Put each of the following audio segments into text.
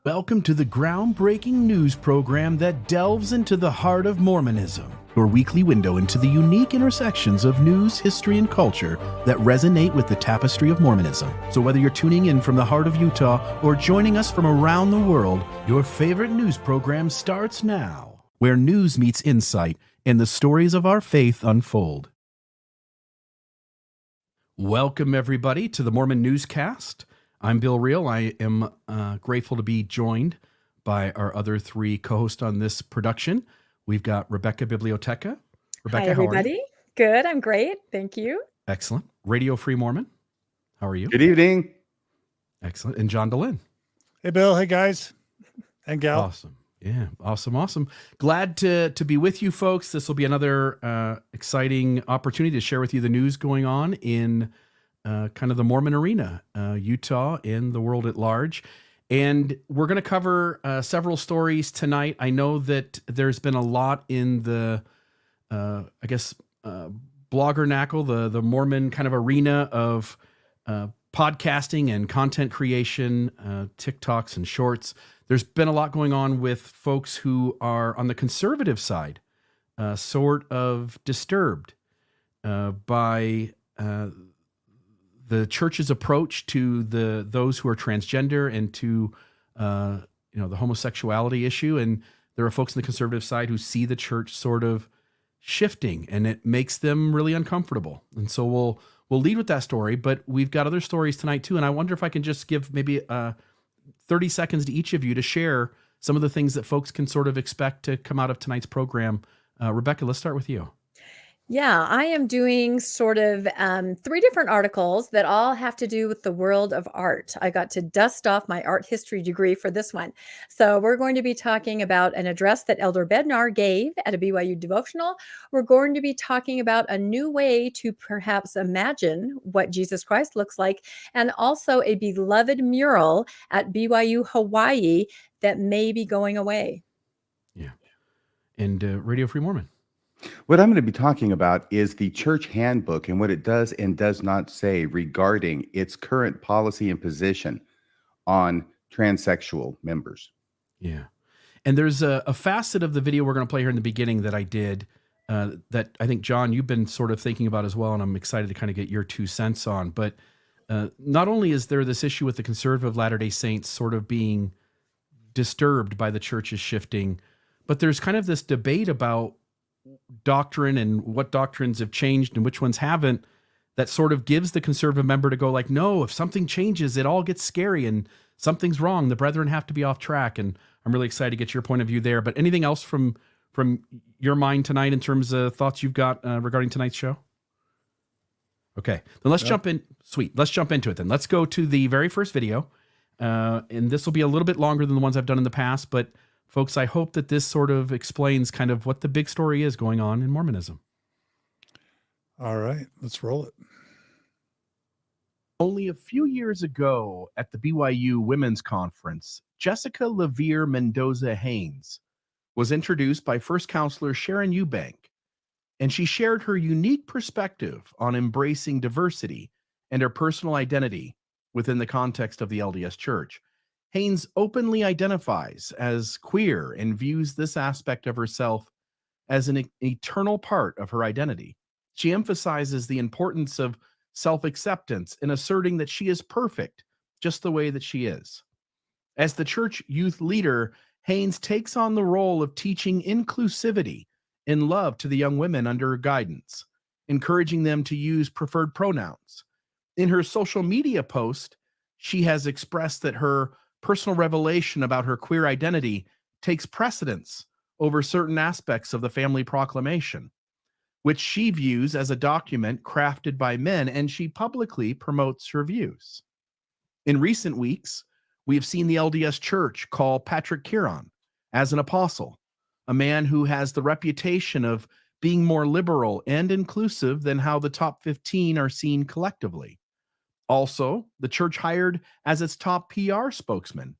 Welcome to the groundbreaking news program that delves into the heart of Mormonism, your weekly window into the unique intersections of news, history, and culture that resonate with the tapestry of Mormonism. So whether you're tuning in from the heart of Utah or joining us from around the world, your favorite news program starts now, where news meets insight and the stories of our faith unfold. Welcome, everybody, to the Mormon Newscast. I'm Bill Reel. I am grateful to be joined by our other three co-hosts on this production. We've got Rebecca Biblioteca. Rebecca, hi, everybody. How are you? Good. I'm great. Thank you. Excellent. Radio Free Mormon. How are you? Good evening. Excellent. And John DeLynn. Hey, Bill. Hey, guys. And gal. Awesome. Yeah. Awesome. Glad to be with you folks. This will be another exciting opportunity to share with you the news going on in kind of the Mormon arena, Utah, and the world at large. And we're going to cover several stories tonight. I know that there's been a lot in the, blogger knackle, the Mormon kind of arena of podcasting and content creation, TikToks and shorts. There's been a lot going on with folks who are on the conservative side, sort of disturbed by the church's approach to those who are transgender and to the homosexuality issue. And there are folks on the conservative side who see the church sort of shifting, and it makes them really uncomfortable. And so we'll lead with that story, but we've got other stories tonight too. And I wonder if I can just give maybe 30 seconds to each of you to share some of the things that folks can sort of expect to come out of tonight's program. Rebecca, let's start with you. Yeah, I am doing sort of 3 different articles that all have to do with the world of art. I got to dust off my art history degree for this one. So we're going to be talking about an address that Elder Bednar gave at a BYU devotional. We're going to be talking about a new way to perhaps imagine what Jesus Christ looks like, and also a beloved mural at BYU Hawaii that may be going away. Yeah. And Radio Free Mormon. What I'm going to be talking about is the church handbook and what it does and does not say regarding its current policy and position on transsexual members. Yeah. And there's a facet of the video we're going to play here in the beginning that I did that I think, John, you've been sort of thinking about as well, and I'm excited to kind of get your 2 cents on. But not only is there this issue with the conservative Latter-day Saints sort of being disturbed by the church's shifting, but there's kind of this debate about doctrine and what doctrines have changed and which ones haven't, that sort of gives the conservative member to go like, no, if something changes, it all gets scary and something's wrong. The brethren have to be off track. And I'm really excited to get your point of view there. But anything else from your mind tonight in terms of thoughts you've got regarding tonight's show? Okay, then let's jump in. Sweet. Let's jump into it then. Let's go to the very first video. And this will be a little bit longer than the ones I've done in the past, but folks, I hope that this sort of explains kind of what the big story is going on in Mormonism. All right, let's roll it. Only a few years ago at the BYU Women's Conference, Jessica LaVere Mendoza Haynes was introduced by First Counselor Sharon Eubank, and she shared her unique perspective on embracing diversity and her personal identity within the context of the LDS Church. Haynes openly identifies as queer and views this aspect of herself as an eternal part of her identity. She emphasizes the importance of self-acceptance in asserting that she is perfect just the way that she is. As the church youth leader, Haynes takes on the role of teaching inclusivity in love to the young women under her guidance, encouraging them to use preferred pronouns. In her social media post, she has expressed that her personal revelation about her queer identity takes precedence over certain aspects of the family proclamation, which she views as a document crafted by men, and she publicly promotes her views. In recent weeks, we have seen the LDS Church call Patrick Kieran as an apostle, a man who has the reputation of being more liberal and inclusive than how the top 15 are seen collectively. Also, the church hired as its top PR spokesman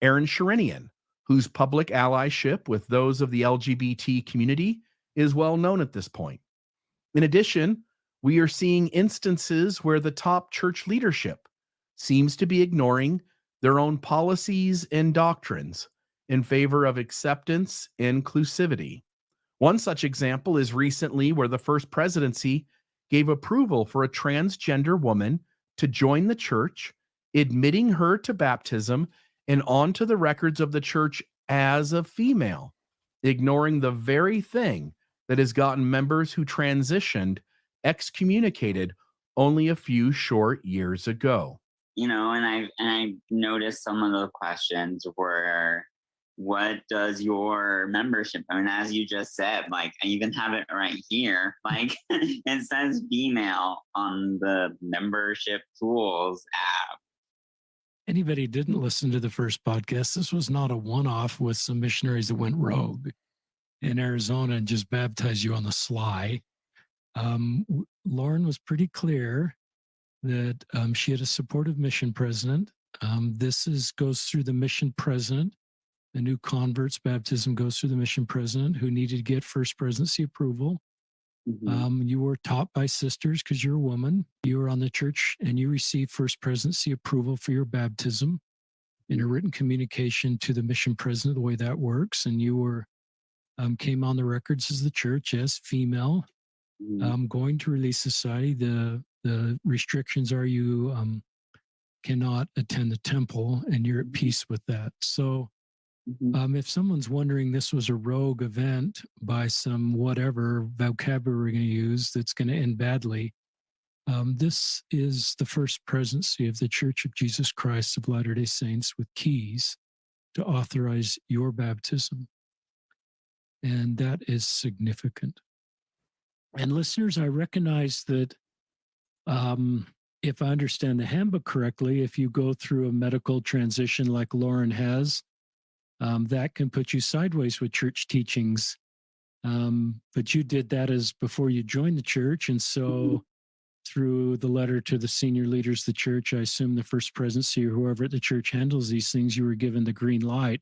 Aaron Sherinian, whose public allyship with those of the LGBT community is well known at this point. In addition, we are seeing instances where the top church leadership seems to be ignoring their own policies and doctrines in favor of acceptance and inclusivity. One such example is recently where the First Presidency gave approval for a transgender woman to join the church, admitting her to baptism and onto the records of the church as a female, ignoring the very thing that has gotten members who transitioned excommunicated only a few short years ago. You know, and I noticed some of the questions were, what does your membership, I mean, as you just said, like, I even have it right here, like it says female on the membership tools app. Anybody didn't listen to the first podcast, this was not a one-off with some missionaries that went rogue in Arizona and just baptized you on the sly. Lauren was pretty clear that she had a supportive mission president. This goes through the mission president. The new converts baptism goes through the mission president who needed to get First Presidency approval. You were taught by sisters because you're a woman. You were on the church and you received First Presidency approval for your baptism in a written communication to the mission president, the way that works. And you were came on the records as the church as female. Going to Relief Society, the restrictions are you cannot attend the temple, and you're at peace with that. So if someone's wondering this was a rogue event by some whatever vocabulary we're going to use that's going to end badly, this is the First Presidency of the Church of Jesus Christ of Latter-day Saints with keys to authorize your baptism. And that is significant. And listeners, I recognize that if I understand the handbook correctly, if you go through a medical transition like Lauren has, that can put you sideways with church teachings. But you did that as before you joined the church. And so through the letter to the senior leaders of the church, I assume the First Presidency or whoever at the church handles these things, you were given the green light.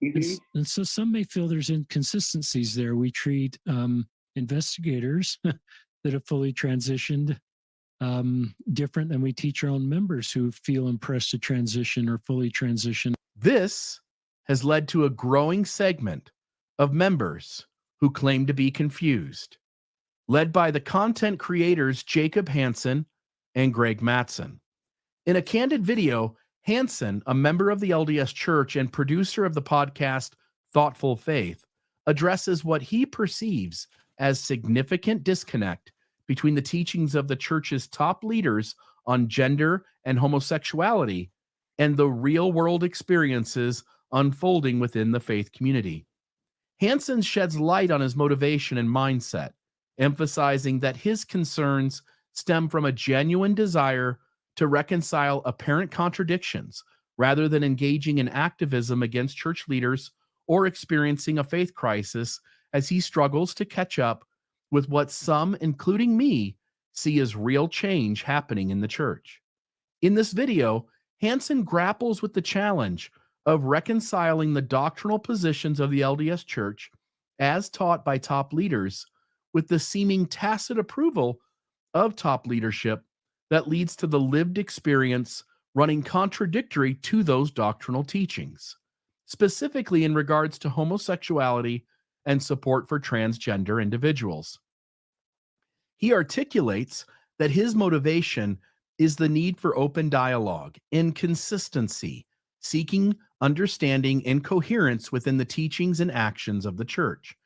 And so some may feel there's inconsistencies there. We treat investigators that have fully transitioned different than we teach our own members who feel impressed to transition or fully transition. This has led to a growing segment of members who claim to be confused, led by the content creators Jacob Hansen and Greg Mattson. In a candid video, Hansen, a member of the LDS Church and producer of the podcast Thoughtful Faith, addresses what he perceives as significant disconnect between the teachings of the church's top leaders on gender and homosexuality and the real-world experiences unfolding within the faith community. Hansen sheds light on his motivation and mindset, emphasizing that his concerns stem from a genuine desire to reconcile apparent contradictions rather than engaging in activism against church leaders or experiencing a faith crisis as he struggles to catch up with what some, including me, see as real change happening in the church. In this video, Hansen grapples with the challenge of reconciling the doctrinal positions of the LDS Church as taught by top leaders with the seeming tacit approval of top leadership that leads to the lived experience running contradictory to those doctrinal teachings, specifically in regards to homosexuality and support for transgender individuals. He articulates that his motivation is the need for open dialogue and consistency, seeking understanding and coherence within the teachings and actions of the church.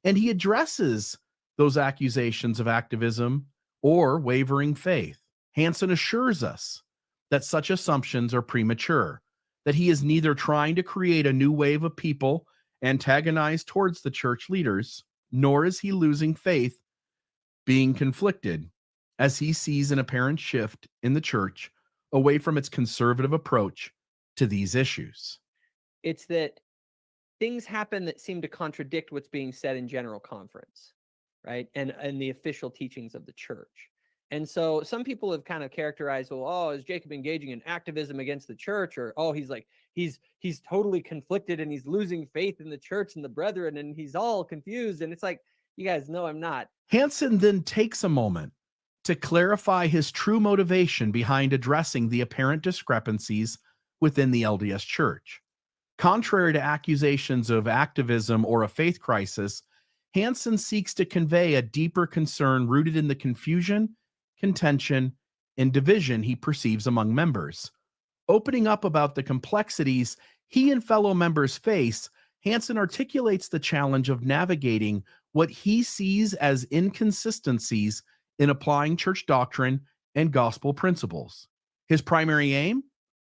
And he addresses those accusations of activism or wavering faith. Hansen assures us that such assumptions are premature, that he is neither trying to create a new wave of people antagonized towards the church leaders, nor is he losing faith, being conflicted, as he sees an apparent shift in the church away from its conservative approach to these issues. It's that things happen that seem to contradict what's being said in general conference, right? And the official teachings of the church. And so some people have kind of characterized, well, oh, is Jacob engaging in activism against the church? Or, oh, he's like, he's totally conflicted and he's losing faith in the church and the brethren and he's all confused. And it's like, you guys know I'm not. Hansen then takes a moment to clarify his true motivation behind addressing the apparent discrepancies within the LDS Church. Contrary to accusations of activism or a faith crisis, Hansen seeks to convey a deeper concern rooted in the confusion, contention, and division he perceives among members. Opening up about the complexities he and fellow members face, Hansen articulates the challenge of navigating what he sees as inconsistencies in applying church doctrine and gospel principles. His primary aim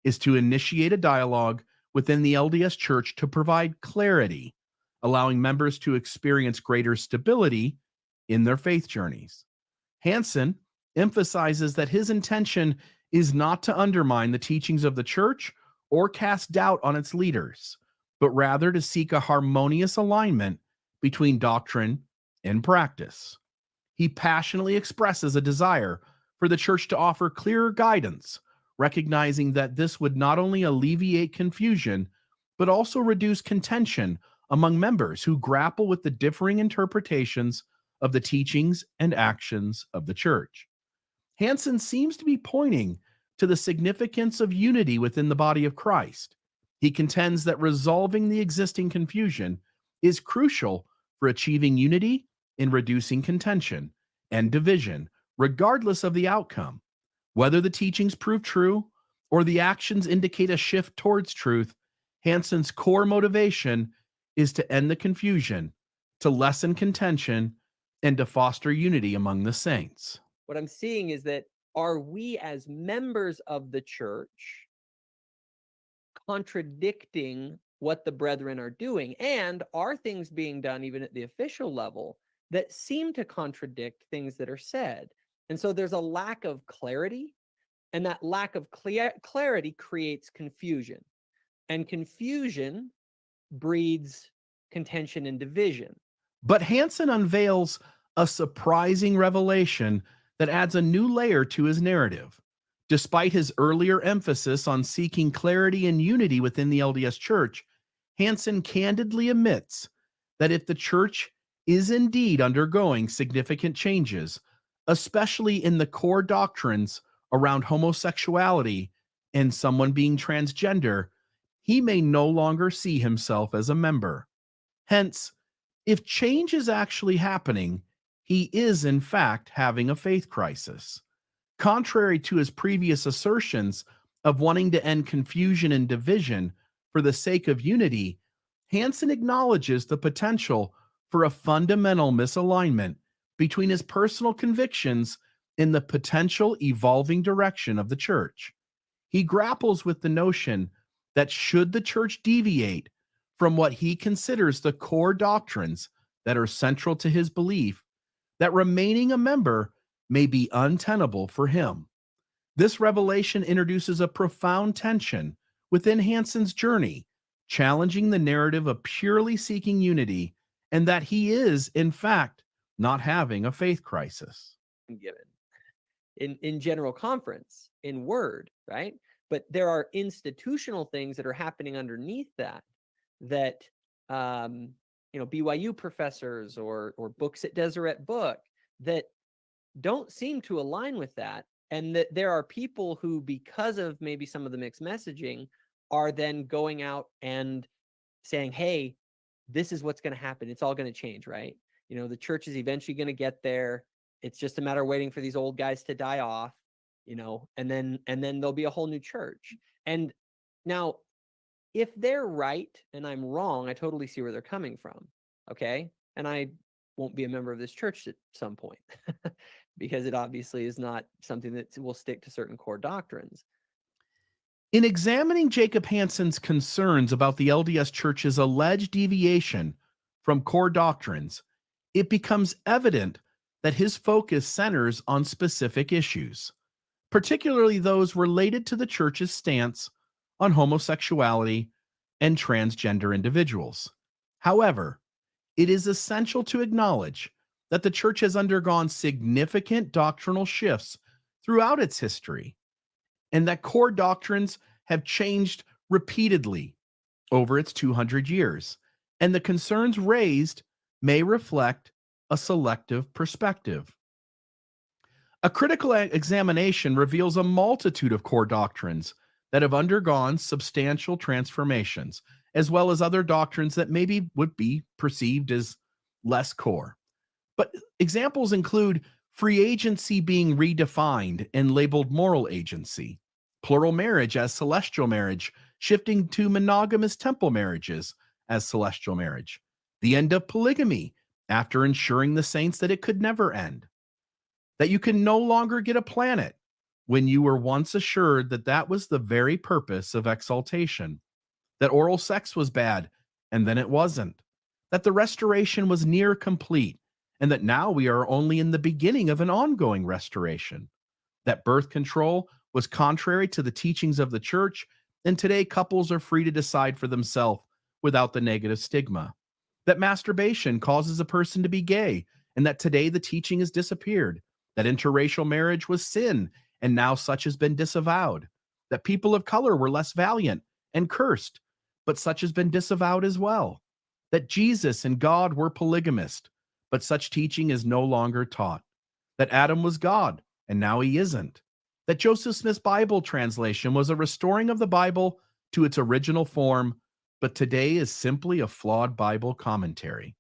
is to initiate a dialogue within the LDS Church to provide clarity, allowing members to experience greater stability in their faith journeys. Hansen emphasizes that his intention is not to undermine the teachings of the church or cast doubt on its leaders, but rather to seek a harmonious alignment between doctrine and practice. He passionately expresses a desire for the church to offer clearer guidance, recognizing that this would not only alleviate confusion, but also reduce contention among members who grapple with the differing interpretations of the teachings and actions of the church. Hansen seems to be pointing to the significance of unity within the body of Christ. He contends that resolving the existing confusion is crucial for achieving unity in reducing contention and division, regardless of the outcome. Whether the teachings prove true or the actions indicate a shift towards truth, Hansen's core motivation is to end the confusion, to lessen contention, and to foster unity among the saints. What I'm seeing is that, are we as members of the church contradicting what the brethren are doing? And are things being done even at the official level that seem to contradict things that are said? And so there's a lack of clarity, and that lack of clarity creates confusion. And confusion breeds contention and division. But Hansen unveils a surprising revelation that adds a new layer to his narrative. Despite his earlier emphasis on seeking clarity and unity within the LDS Church, Hansen candidly admits that if the church is indeed undergoing significant changes, especially in the core doctrines around homosexuality and someone being transgender, he may no longer see himself as a member. Hence, if change is actually happening, he is in fact having a faith crisis. Contrary to his previous assertions of wanting to end confusion and division for the sake of unity, Hansen acknowledges the potential for a fundamental misalignment between his personal convictions and the potential evolving direction of the church. He grapples with the notion that should the church deviate from what he considers the core doctrines that are central to his belief, that remaining a member may be untenable for him. This revelation introduces a profound tension within Hansen's journey, challenging the narrative of purely seeking unity and that he is, in fact, not having a faith crisis. Given in general conference, in word, right? But there are institutional things that are happening underneath that BYU professors or books at Deseret Book that don't seem to align with that, and that there are people who, because of maybe some of the mixed messaging, are then going out and saying, hey, this is what's going to happen. It's all going to change, right? The church is eventually going to get there. It's just a matter of waiting for these old guys to die off, and then there'll be a whole new church. And now, if they're right and I'm wrong, I totally see where they're coming from. Okay. And I won't be a member of this church at some point because it obviously is not something that will stick to certain core doctrines. In examining Jacob Hansen's concerns about the LDS Church's alleged deviation from core doctrines, it becomes evident that his focus centers on specific issues, particularly those related to the church's stance on homosexuality and transgender individuals. However, it is essential to acknowledge that the church has undergone significant doctrinal shifts throughout its history, and that core doctrines have changed repeatedly over its 200 years, and the concerns raised may reflect a selective perspective. A critical examination reveals a multitude of core doctrines that have undergone substantial transformations, as well as other doctrines that maybe would be perceived as less core. But examples include free agency being redefined and labeled moral agency, plural marriage as celestial marriage, shifting to monogamous temple marriages as celestial marriage, the end of polygamy after ensuring the saints that it could never end, that you can no longer get a planet when you were once assured that that was the very purpose of exaltation, that oral sex was bad and then it wasn't, that the restoration was near complete and that now we are only in the beginning of an ongoing restoration, that birth control was contrary to the teachings of the church, and today couples are free to decide for themselves without the negative stigma, that masturbation causes a person to be gay, and that today the teaching has disappeared, that interracial marriage was sin, and now such has been disavowed, that people of color were less valiant and cursed, but such has been disavowed as well, that Jesus and God were polygamist, but such teaching is no longer taught, that Adam was God, and now he isn't, that Joseph Smith's Bible translation was a restoring of the Bible to its original form, but today is simply a flawed Bible commentary,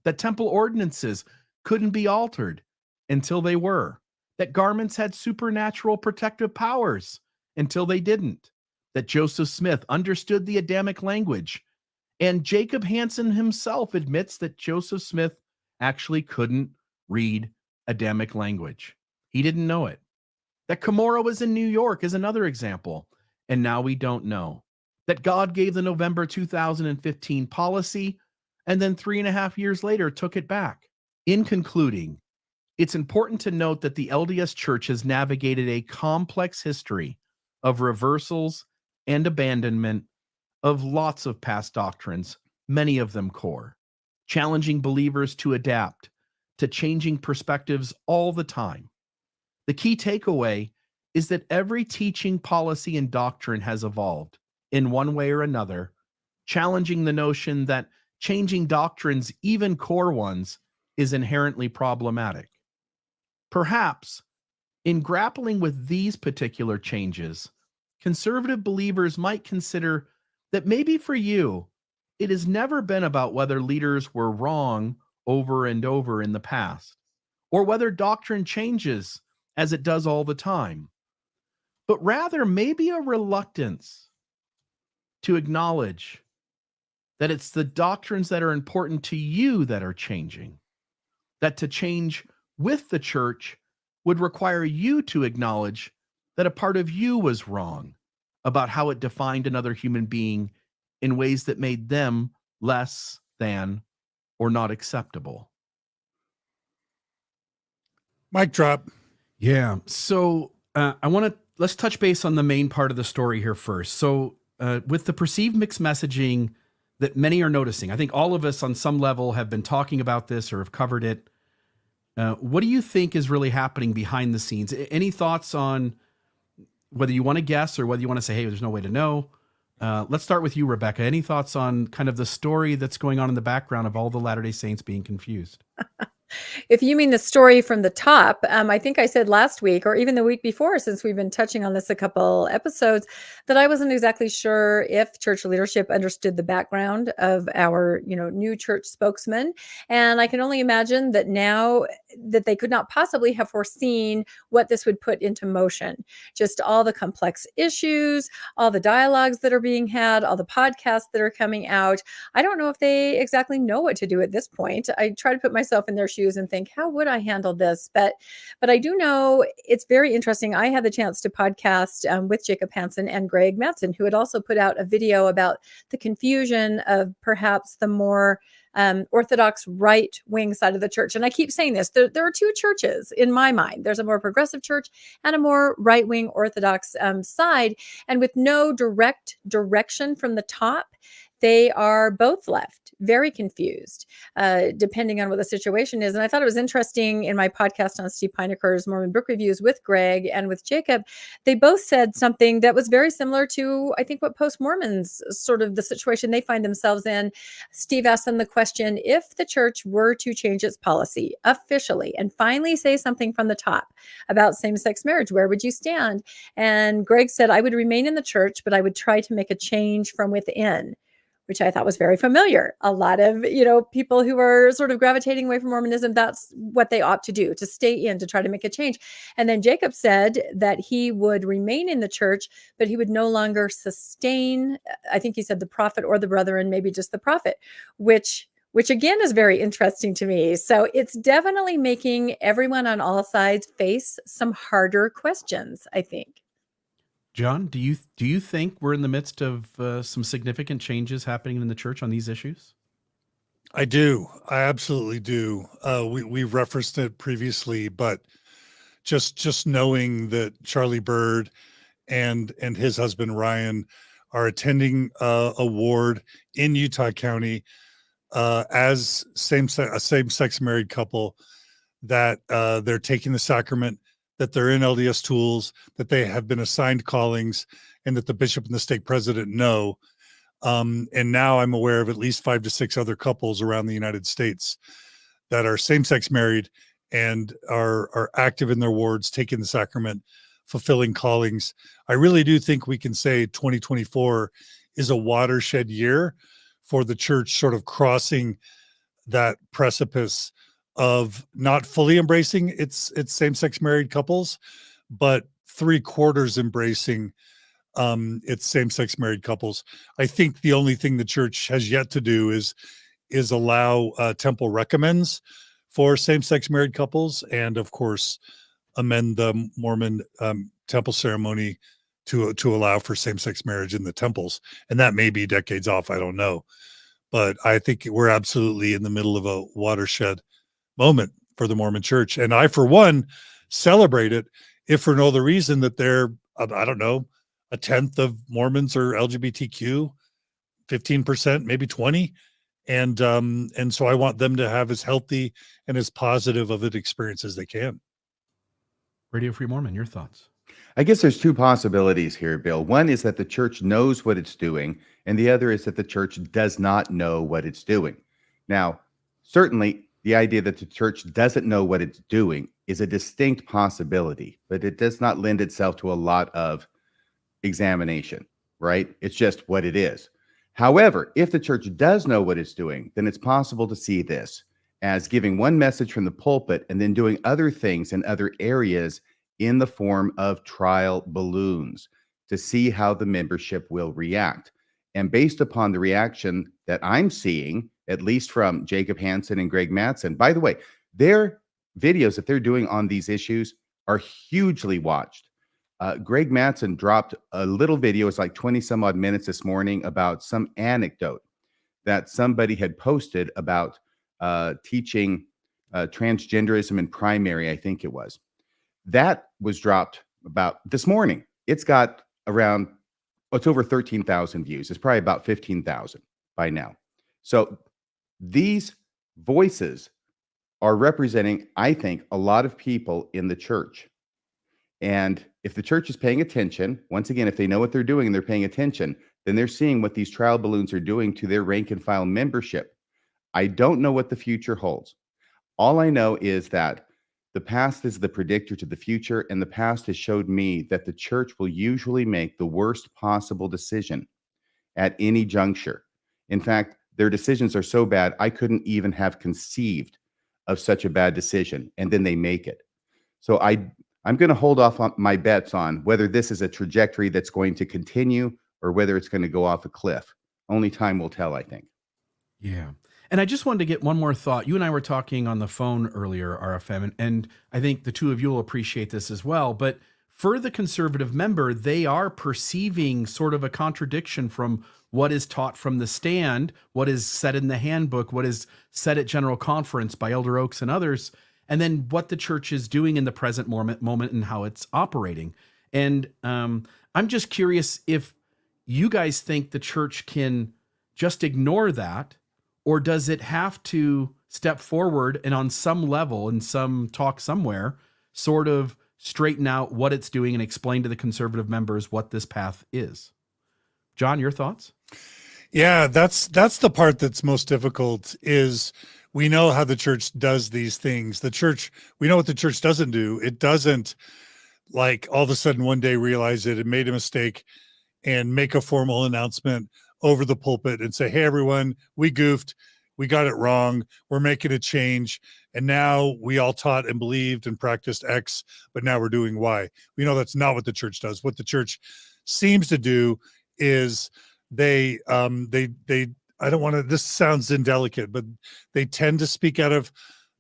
that temple ordinances couldn't be altered until they were, that garments had supernatural protective powers until they didn't, that Joseph Smith understood the Adamic language, and Jacob Hansen himself admits that Joseph Smith actually couldn't read Adamic language. He didn't know it. That Cumorah was in New York is another example, and now we don't know. That God gave the November 2015 policy, and then 3.5 years later took it back. In concluding, it's important to note that the LDS Church has navigated a complex history of reversals and abandonment of lots of past doctrines, many of them core, challenging believers to adapt to changing perspectives all the time. The key takeaway is that every teaching, policy, and doctrine has evolved in one way or another, challenging the notion that changing doctrines, even core ones, is inherently problematic. Perhaps, in grappling with these particular changes, conservative believers might consider that maybe for you, it has never been about whether leaders were wrong over and over in the past, or whether doctrine changes as it does all the time, but rather maybe a reluctance to acknowledge that it's the doctrines that are important to you that are changing, that to change with the church would require you to acknowledge that a part of you was wrong about how it defined another human being in ways that made them less than or not acceptable. Mic drop. Yeah. So let's touch base on the main part of the story here first. So with the perceived mixed messaging that many are noticing, I think all of us on some level have been talking about this or have covered it. What do you think is really happening behind the scenes? Any thoughts on whether you want to guess or whether you want to say, hey, there's no way to know? Let's start with you, Rebecca. Any thoughts on kind of the story that's going on in the background of all the Latter-day Saints being confused? If you mean the story from the top, I think I said last week or even the week before, since we've been touching on this a couple episodes, that I wasn't exactly sure if church leadership understood the background of our, new church spokesman. And I can only imagine that now that they could not possibly have foreseen what this would put into motion. Just all the complex issues, all the dialogues that are being had, all the podcasts that are coming out. I don't know if they exactly know what to do at this point. I try to put myself in their shoes and think, how would I handle this? But I do know it's very interesting. I had the chance to podcast with Jacob Hansen and Greg Mattson, who had also put out a video about the confusion of perhaps the more Orthodox right-wing side of the church. And I keep saying this, there are two churches in my mind. There's a more progressive church and a more right-wing Orthodox side. And with no direct direction from the top, they are both left very confused, depending on what the situation is. And I thought it was interesting in my podcast on Steve Pineker's Mormon Book Reviews with Greg and with Jacob, they both said something that was very similar to, I think, what post-Mormons, sort of the situation they find themselves in. Steve asked them the question, question, if the church were to change its policy officially and finally say something from the top about same-sex marriage, where would you stand? And Greg said, I would remain in the church, but I would try to make a change from within, which I thought was very familiar. A lot of, people who are sort of gravitating away from Mormonism, that's what they ought to do, to stay in, to try to make a change. And then Jacob said that he would remain in the church, but he would no longer sustain, I think he said the prophet or the brethren, maybe just the prophet, which again is very interesting to me. So it's definitely making everyone on all sides face some harder questions, I think. John, do you think we're in the midst of some significant changes happening in the church on these issues? I do. I absolutely do. We referenced it previously, but just knowing that Charlie Bird and his husband Ryan are attending a ward in Utah County as a same-sex married couple, that they're taking the sacrament, that they're in LDS tools, that they have been assigned callings, and that the bishop and the stake president know. And now I'm aware of at least 5 to 6 other couples around the United States that are same-sex married and are active in their wards, taking the sacrament, fulfilling callings. I really do think we can say 2024 is a watershed year for the church, sort of crossing that precipice of not fully embracing its same-sex married couples, but 3/4 embracing its same-sex married couples. I think the only thing the church has yet to do is allow temple recommends for same-sex married couples, and of course amend the Mormon temple ceremony to allow for same-sex marriage in the temples. And that may be decades off, I don't know, but I think we're absolutely in the middle of a watershed moment for the Mormon church. And I, for one, celebrate it, if for no other reason that they're, I don't know, 1/10 of Mormons are LGBTQ, 15%, maybe 20. And so I want them to have as healthy and as positive of an experience as they can. Radio Free Mormon, your thoughts? I guess there's two possibilities here, Bill. One is that the church knows what it's doing, and the other is that the church does not know what it's doing. Now, certainly, the idea that the church doesn't know what it's doing is a distinct possibility, but it does not lend itself to a lot of examination, right? It's just what it is. However, if the church does know what it's doing, then it's possible to see this as giving one message from the pulpit and then doing other things in other areas in the form of trial balloons to see how the membership will react. And based upon the reaction that I'm seeing, at least from Jacob Hansen and Greg Mattson, by the way, their videos that they're doing on these issues are hugely watched. Greg Mattson dropped a little video, it's like 20 some odd minutes this morning, about some anecdote that somebody had posted about teaching transgenderism in primary, I think it was. That was dropped about this morning. It's got around, it's over 13,000 views. It's probably about 15,000 by now. So these voices are representing, I think, a lot of people in the church. And if the church is paying attention, once again, if they know what they're doing and they're paying attention, then they're seeing what these trial balloons are doing to their rank and file membership. I don't know what the future holds. All I know is that the past is the predictor to the future, and the past has showed me that the church will usually make the worst possible decision at any juncture. In fact, their decisions are so bad, I couldn't even have conceived of such a bad decision, and then they make it. So I'm going to hold off on my bets on whether this is a trajectory that's going to continue or whether it's going to go off a cliff. Only time will tell, I think. Yeah. And I just wanted to get one more thought. You and I were talking on the phone earlier, RFM, and I think the two of you will appreciate this as well. But for the conservative member, they are perceiving sort of a contradiction from what is taught from the stand, what is said in the handbook, what is said at General Conference by Elder Oaks and others, and then what the church is doing in the present moment and how it's operating. And I'm just curious if you guys think the church can just ignore that, or does it have to step forward and on some level, in some talk somewhere, sort of straighten out what it's doing and explain to the conservative members what this path is? John, your thoughts? Yeah, that's the part that's most difficult. Is we know how the church does these things. We know what the church doesn't do. It doesn't, like, all of a sudden one day realize it made a mistake and make a formal announcement over the pulpit and say, "Hey, everyone, we goofed. We got it wrong. We're making a change. And now we all taught and believed and practiced X, but now we're doing Y." We know that's not what the church does. What the church seems to do is they I don't want to, this sounds indelicate, but they tend to speak out of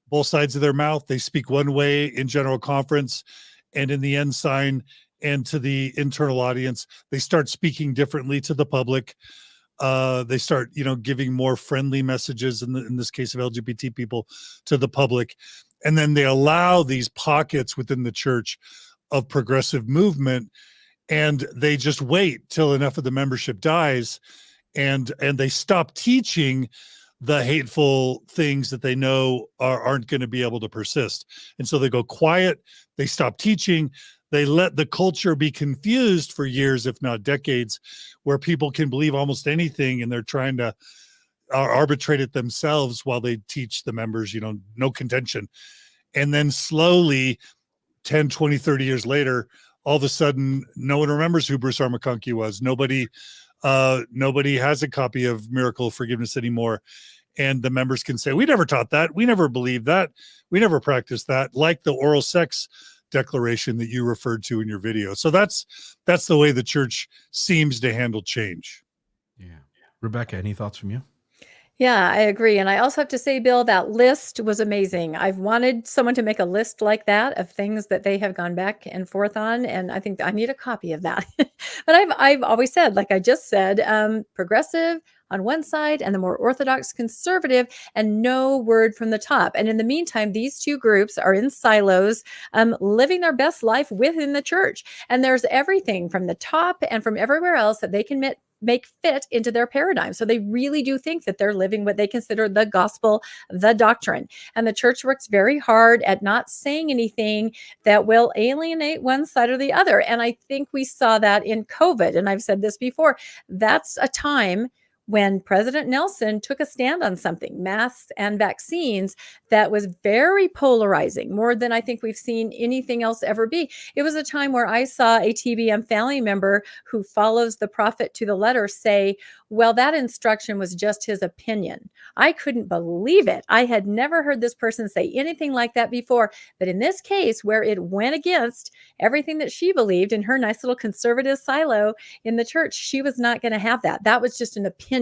both sides of their mouth. They speak one way in general conference, and in the end sign and to the internal audience, they start speaking differently to the public. They start, giving more friendly messages in this case of LGBT people to the public. And then they allow these pockets within the church of progressive movement, and they just wait till enough of the membership dies, and they stop teaching the hateful things that they know aren't going to be able to persist. And so they go quiet, they stop teaching, they let the culture be confused for years, if not decades, where people can believe almost anything, and they're trying to arbitrate it themselves while they teach the members, no contention. And then slowly, 10, 20, 30 years later, all of a sudden, no one remembers who Bruce R. McConkie was. Nobody has a copy of Miracle of Forgiveness anymore. And the members can say, "We never taught that. We never believed that. We never practiced that," like the oral sex declaration that you referred to in your video. So that's the way the church seems to handle change. Yeah. Rebecca, any thoughts from you? Yeah, I agree. And I also have to say, Bill, that list was amazing. I've wanted someone to make a list like that of things that they have gone back and forth on. And I think I need a copy of that. But I've always said, like I just said, progressive on one side and the more orthodox conservative, and no word from the top. And in the meantime, these two groups are in silos, living their best life within the church. And there's everything from the top and from everywhere else that they can make fit into their paradigm. So they really do think that they're living what they consider the gospel, the doctrine. And the church works very hard at not saying anything that will alienate one side or the other. And I think we saw that in COVID. And I've said this before, that's a time when President Nelson took a stand on something, masks and vaccines, that was very polarizing, more than I think we've seen anything else ever be. It was a time where I saw a TBM family member who follows the prophet to the letter say, "Well, that instruction was just his opinion." I couldn't believe it. I had never heard this person say anything like that before. But in this case, where it went against everything that she believed in her nice little conservative silo in the church, she was not going to have that. That was just an opinion.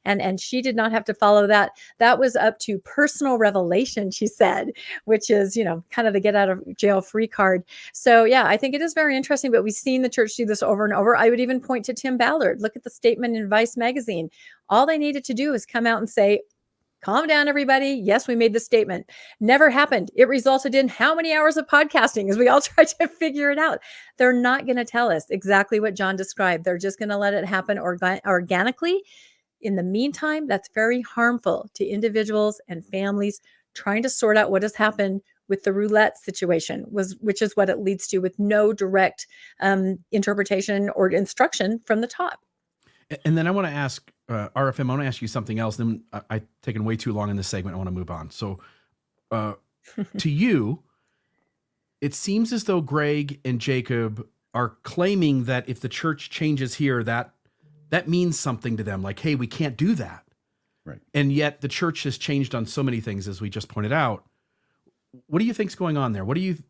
And she did not have to follow that. That was up to personal revelation, she said, which is, kind of the get out of jail free card. So yeah, I think it is very interesting, but we've seen the church do this over and over. I would even point to Tim Ballard. Look at the statement in Vice magazine. All they needed to do is come out and say, "Calm down, everybody. Yes, we made the statement." Never happened. It resulted in how many hours of podcasting as we all try to figure it out. They're not going to tell us exactly what John described. They're just going to let it happen organically. In the meantime, that's very harmful to individuals and families trying to sort out what has happened with the roulette situation, which is what it leads to, with no direct interpretation or instruction from the top. And then I want to ask, RFM, I want to ask you something else. Then I've taken way too long in this segment. I want to move on. So to you, it seems as though Greg and Jacob are claiming that if the church changes here, that means something to them. Like, hey, we can't do that. Right. And yet the church has changed on so many things, as we just pointed out. What do you think's going on there? What is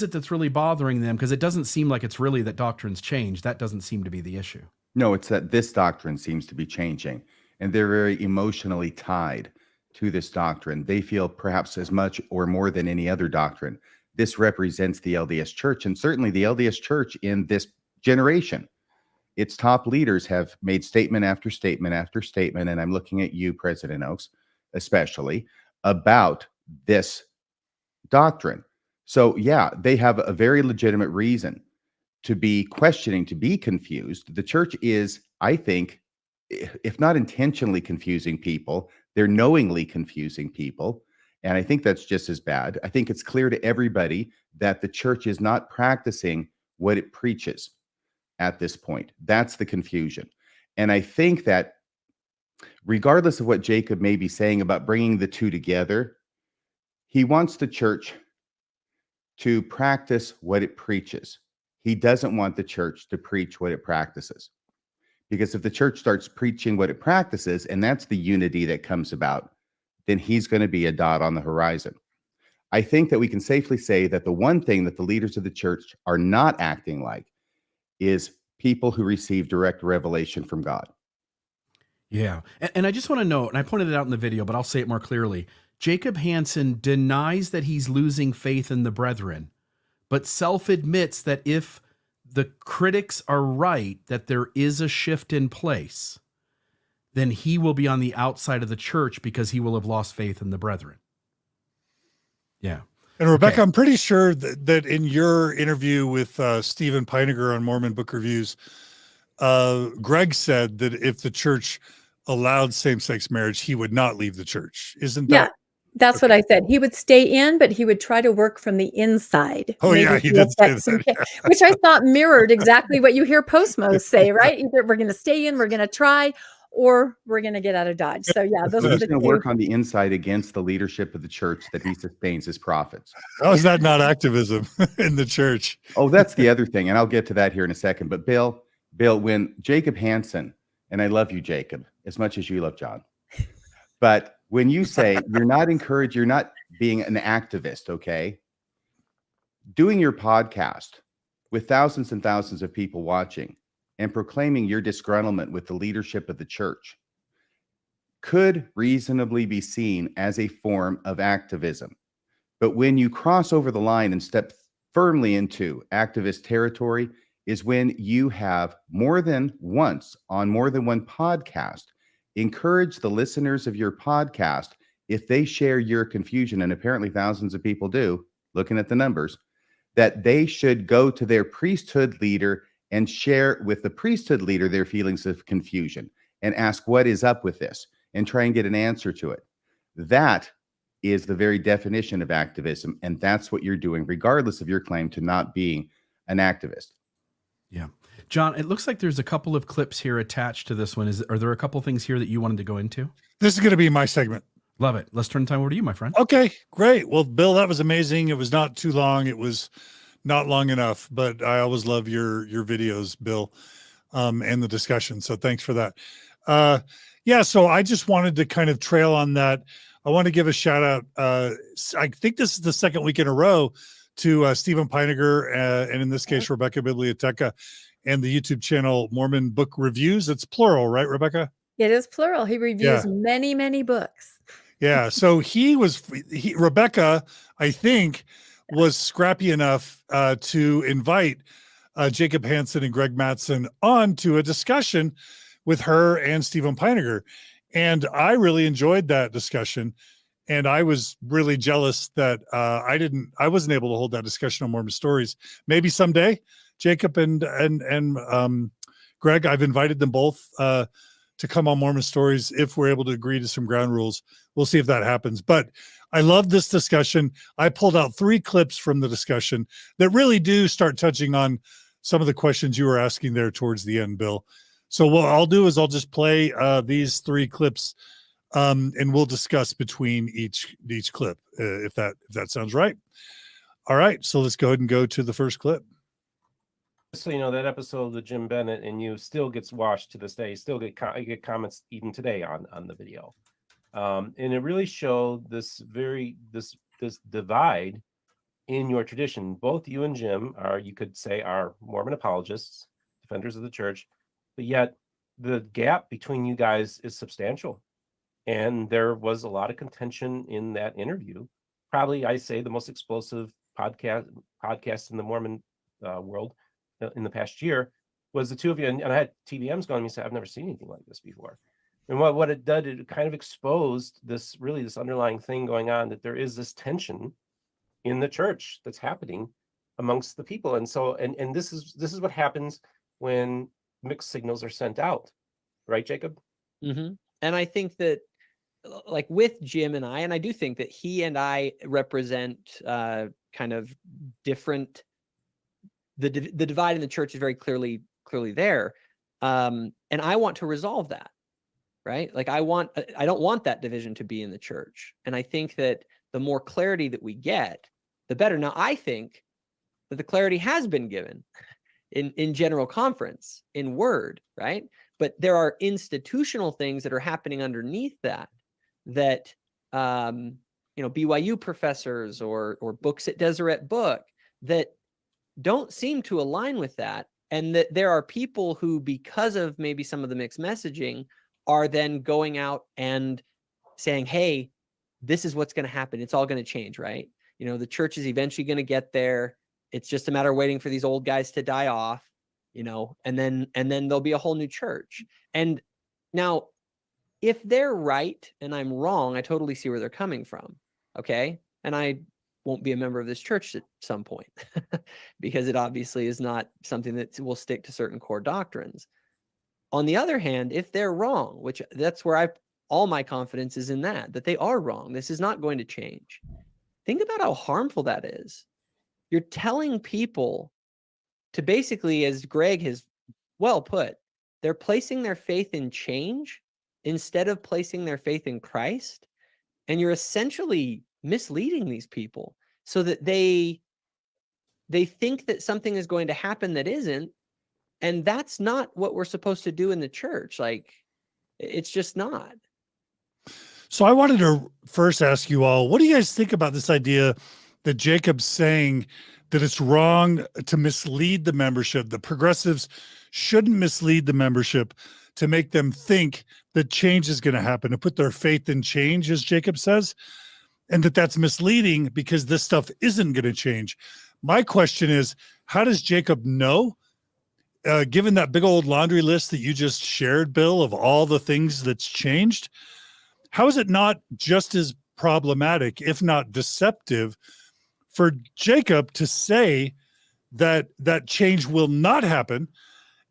it that's really bothering them? Because it doesn't seem like it's really that doctrine's changed. That doesn't seem to be the issue. No, it's that this doctrine seems to be changing, and they're very emotionally tied to this doctrine. They feel perhaps as much or more than any other doctrine, this represents the LDS Church, and certainly the LDS Church in this generation. Its top leaders have made statement after statement after statement, and I'm looking at you, President Oaks, especially, about this doctrine. So yeah, they have a very legitimate reason to be questioning, to be confused. The church is, I think, if not intentionally confusing people, they're knowingly confusing people. And I think that's just as bad. I think it's clear to everybody that the church is not practicing what it preaches at this point. That's the confusion. And I think that regardless of what Jacob may be saying about bringing the two together, he wants the church to practice what it preaches. He doesn't want the church to preach what it practices. Because if the church starts preaching what it practices, and that's the unity that comes about, then he's going to be a dot on the horizon. I think that we can safely say that the one thing that the leaders of the church are not acting like is people who receive direct revelation from God. Yeah. And I just want to note, and I pointed it out in the video, but I'll say it more clearly. Jacob Hansen denies that he's losing faith in the brethren, but self-admits that if the critics are right, that there is a shift in place, then he will be on the outside of the church because he will have lost faith in the brethren. Yeah. And Rebecca, Okay. I'm pretty sure that in your interview with Stephen Peiniger on Mormon Book Reviews, Greg said that if the church allowed same-sex marriage, he would not leave the church. Isn't Yeah, that? that's what I said. He would stay in, but he would try to work from the inside. Oh, Maybe yeah, he to did say affect some that. cha- which I thought mirrored exactly what you hear Postmos say, right? Either we're going to stay in, we're going to try, or we're going to get out of Dodge. So yeah, those So are he's the going to two. work on the inside against the leadership of the church that he sustains as prophets. How is that not activism in the church? Oh, that's the other thing, and I'll get to that here in a second. But Bill, when Jacob Hansen, and I love you, Jacob, as much as you love John, but when you say you're not encouraged, you're not being an activist, okay? Doing your podcast with thousands and thousands of people watching and proclaiming your disgruntlement with the leadership of the church could reasonably be seen as a form of activism. But when you cross over the line and step firmly into activist territory is when you have more than once on more than one podcast encourage the listeners of your podcast, if they share your confusion, and apparently thousands of people do, looking at the numbers, that they should go to their priesthood leader and share with the priesthood leader their feelings of confusion and ask what is up with this and try and get an answer to it. That is the very definition of activism, and that's what you're doing, regardless of your claim to not being an activist. Yeah. John, it looks like there's a couple of clips here attached to this one. Are there a couple things here that you wanted to go into? This is going to be my segment. Love it. Let's turn the time over to you, my friend. Okay, great. Well, Bill, that was amazing. It was not too long. It was not long enough, but I always love your videos, Bill, and the discussion. So thanks for that. Yeah, so I just wanted to kind of trail on that. I want to give a shout out. I think this is the second week in a row to Stephen Peiniger, and in this case, Rebecca Biblioteca, and the YouTube channel Mormon Book Reviews. It's plural, right, Rebecca? It is plural. He reviews many, many books. Yeah. So Rebecca, I think, was scrappy enough to invite Jacob Hansen and Greg Mattson on to a discussion with her and Stephen Peiniger. And I really enjoyed that discussion. And I was really jealous that I wasn't able to hold that discussion on Mormon Stories. Maybe someday, Jacob and Greg, I've invited them both to come on Mormon Stories if we're able to agree to some ground rules. We'll see if that happens. But I love this discussion. I pulled out 3 clips from the discussion that really do start touching on some of the questions you were asking there towards the end, Bill. So what I'll do is I'll just play these 3 clips, and we'll discuss between each clip, if that sounds right. All right, so let's go ahead and go to the first clip. So, you know, that episode of the Jim Bennett and you still gets watched to this day. You still get comments even today on the video. And it really showed this divide in your tradition. Both you and Jim you could say, are Mormon apologists, defenders of the church, but yet the gap between you guys is substantial. And there was a lot of contention in that interview. Probably, I say, the most explosive podcast in the Mormon world in the past year was the two of you. And I had TBMs going, and said, I've never seen anything like this before. And what it did, it kind of exposed this underlying thing going on, that there is this tension in the church that's happening amongst the people. And so, and this is what happens when mixed signals are sent out. Right, Jacob? Mm-hmm. And I think that, like with Jim and I do think that he and I represent kind of different, the divide in the church is very clearly there. And I want to resolve that, right? Like I don't want that division to be in the church. And I think that the more clarity that we get, the better. Now, I think that the clarity has been given in general conference, in word, right? But there are institutional things that are happening underneath that BYU professors or books at Deseret Book that don't seem to align with that. And that there are people who, because of maybe some of the mixed messaging, are then going out and saying, hey, this is what's going to happen. It's all going to change, right? The church is eventually going to get there. It's just a matter of waiting for these old guys to die off, and then there'll be a whole new church. And now, if they're right and I'm wrong, I totally see where they're coming from. Okay. And I won't be a member of this church at some point because it obviously is not something that will stick to certain core doctrines. On the other hand, if they're wrong, which that's where all my confidence is in that they are wrong, this is not going to change. Think about how harmful that is. You're telling people to basically, as Greg has well put, they're placing their faith in change instead of placing their faith in Christ. And you're essentially misleading these people so that they think that something is going to happen that isn't. And that's not what we're supposed to do in the church. Like, it's just not. So I wanted to first ask you all, what do you guys think about this idea that Jacob's saying that it's wrong to mislead the membership? The progressives shouldn't mislead the membership to make them think that change is going to happen, to put their faith in change, as Jacob says, and that's misleading because this stuff isn't going to change. My question is, how does Jacob know, given that big old laundry list that you just shared, Bill, of all the things that's changed? How is it not just as problematic, if not deceptive, for Jacob to say that change will not happen?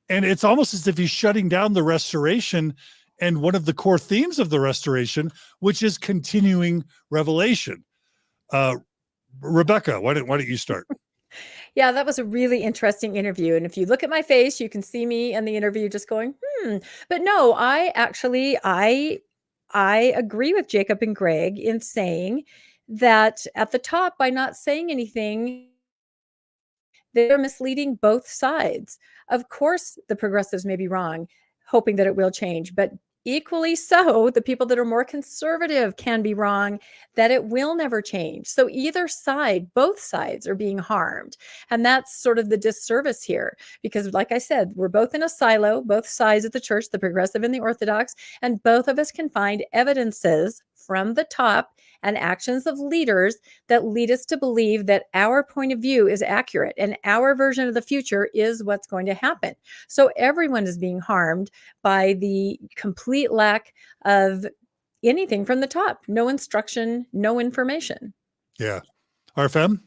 And it's almost as if he's shutting down the restoration and one of the core themes of the restoration, which is continuing revelation. Rebecca, why don't you start? Yeah, that was a really interesting interview. And if you look at my face, you can see me in the interview just going, But no, I agree with Jacob and Greg in saying that at the top, by not saying anything, they're misleading both sides. Of course, the progressives may be wrong, hoping that it will change, but equally so, the people that are more conservative can be wrong, that it will never change. So either side, both sides are being harmed. And that's sort of the disservice here, because like I said, we're both in a silo, both sides of the church, the progressive and the orthodox, and both of us can find evidences from the top and actions of leaders that lead us to believe that our point of view is accurate and our version of the future is what's going to happen. So everyone is being harmed by the complete lack of anything from the top. No instruction, no information. Yeah. RFM?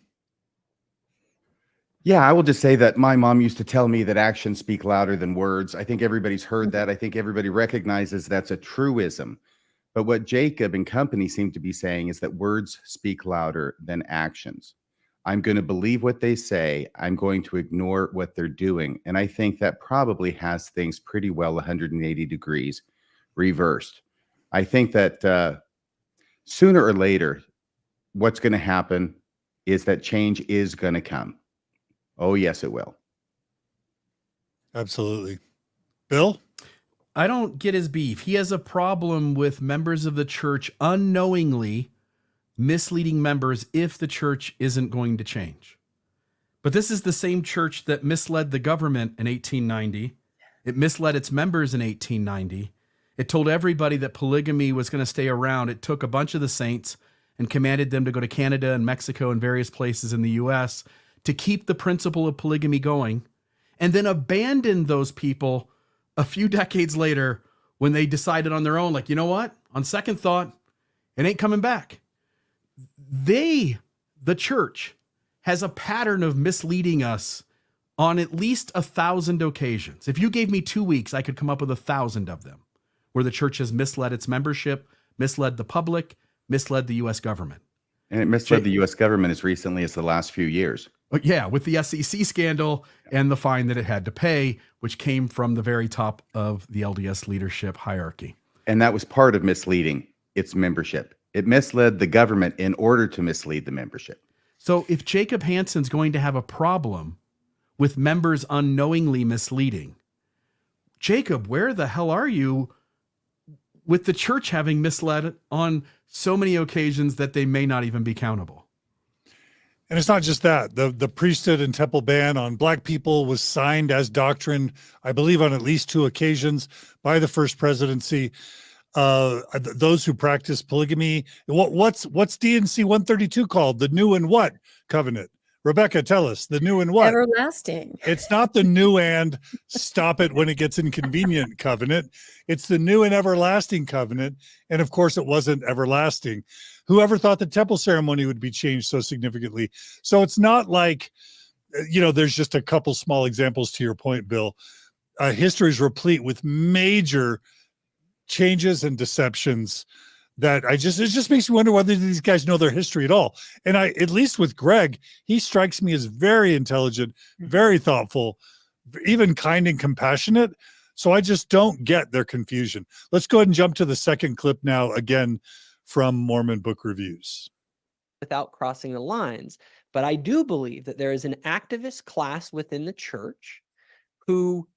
Yeah, I will just say that my mom used to tell me that actions speak louder than words. I think everybody's heard that. I think everybody recognizes that's a truism. But what Jacob and company seem to be saying is that words speak louder than actions. I'm going to believe what they say. I'm going to ignore what they're doing. And I think that probably has things pretty well 180 degrees reversed. I think that sooner or later, what's going to happen is that change is going to come. Oh, yes, it will. Absolutely. Bill? I don't get his beef. He has a problem with members of the church unknowingly misleading members if the church isn't going to change. But this is the same church that misled the government in 1890. It misled its members in 1890. It told everybody that polygamy was going to stay around. It took a bunch of the saints and commanded them to go to Canada and Mexico and various places in the U.S. to keep the principle of polygamy going, and then abandoned those people a few decades later when they decided on their own, like, you know what? On second thought, it ain't coming back. The church, has a pattern of misleading us on at least 1,000 occasions. If you gave me 2 weeks, I could come up with 1,000 of them where the church has misled its membership, misled the public, misled the U.S. government. And it misled the U.S. government as recently as the last few years. Yeah, with the SEC scandal and the fine that it had to pay, which came from the very top of the LDS leadership hierarchy. And that was part of misleading its membership. It misled the government in order to mislead the membership. So if Jacob Hansen's going to have a problem with members unknowingly misleading, Jacob, where the hell are you with the church having misled on so many occasions that they may not even be countable? And it's not just that. The priesthood and temple ban on Black people was signed as doctrine, I believe, on at least 2 occasions by the first presidency. Those who practice polygamy. What's DNC 132 called? The new and what covenant? Rebecca, tell us the new and what? Everlasting. It's not the new and stop it when it gets inconvenient covenant. It's the new and everlasting covenant. And of course, it wasn't everlasting. Whoever thought the temple ceremony would be changed so significantly? So it's not like, there's just a couple small examples to your point, Bill. History is replete with major changes and deceptions that it just makes me wonder whether these guys know their history at all. And at least with Greg, he strikes me as very intelligent, very thoughtful, even kind and compassionate. So I just don't get their confusion. Let's go ahead and jump to the second clip now, again, from Mormon Book Reviews. Without crossing the lines. But I do believe that there is an activist class within the church who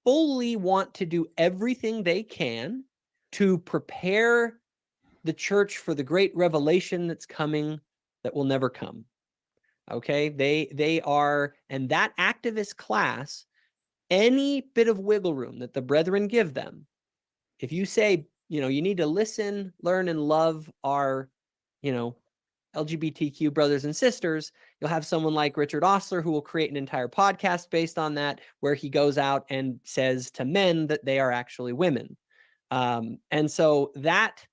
fully want to do everything they can to prepare the church for the great revelation that's coming that will never come. Okay, they are, and that activist class, any bit of wiggle room that the brethren give them, if you say, you need to listen, learn, and love our, LGBTQ brothers and sisters, you'll have someone like Richard Ostler who will create an entire podcast based on that, where he goes out and says to men that they are actually women. And so that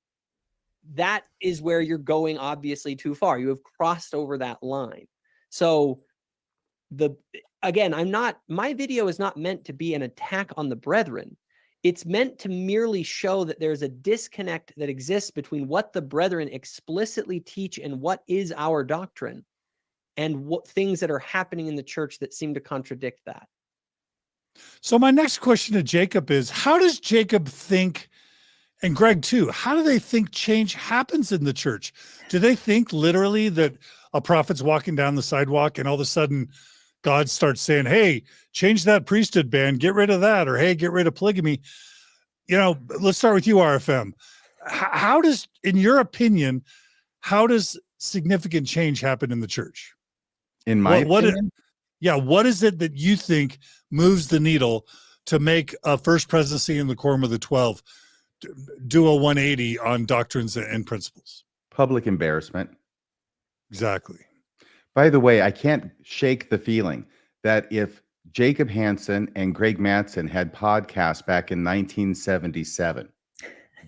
is where you're going obviously too far. You have crossed over that line. So my video is not meant to be an attack on the brethren. It's meant to merely show that there's a disconnect that exists between what the brethren explicitly teach and what is our doctrine, and what things that are happening in the church that seem to contradict that. So my next question to Jacob is, how does Jacob think, and Greg too, how do they think change happens in the church? Do they think literally that a prophet's walking down the sidewalk and all of a sudden God starts saying, hey, change that priesthood ban, get rid of that, or hey, get rid of polygamy? Let's start with you, RFM. How does, in your opinion, how does significant change happen in the church? In my opinion? What is it that you think moves the needle to make a first presidency in the Quorum of the 12 do a 180 on doctrines and principles? Public embarrassment. Exactly. By the way, I can't shake the feeling that if Jacob Hansen and Greg Mattson had podcasts back in 1977,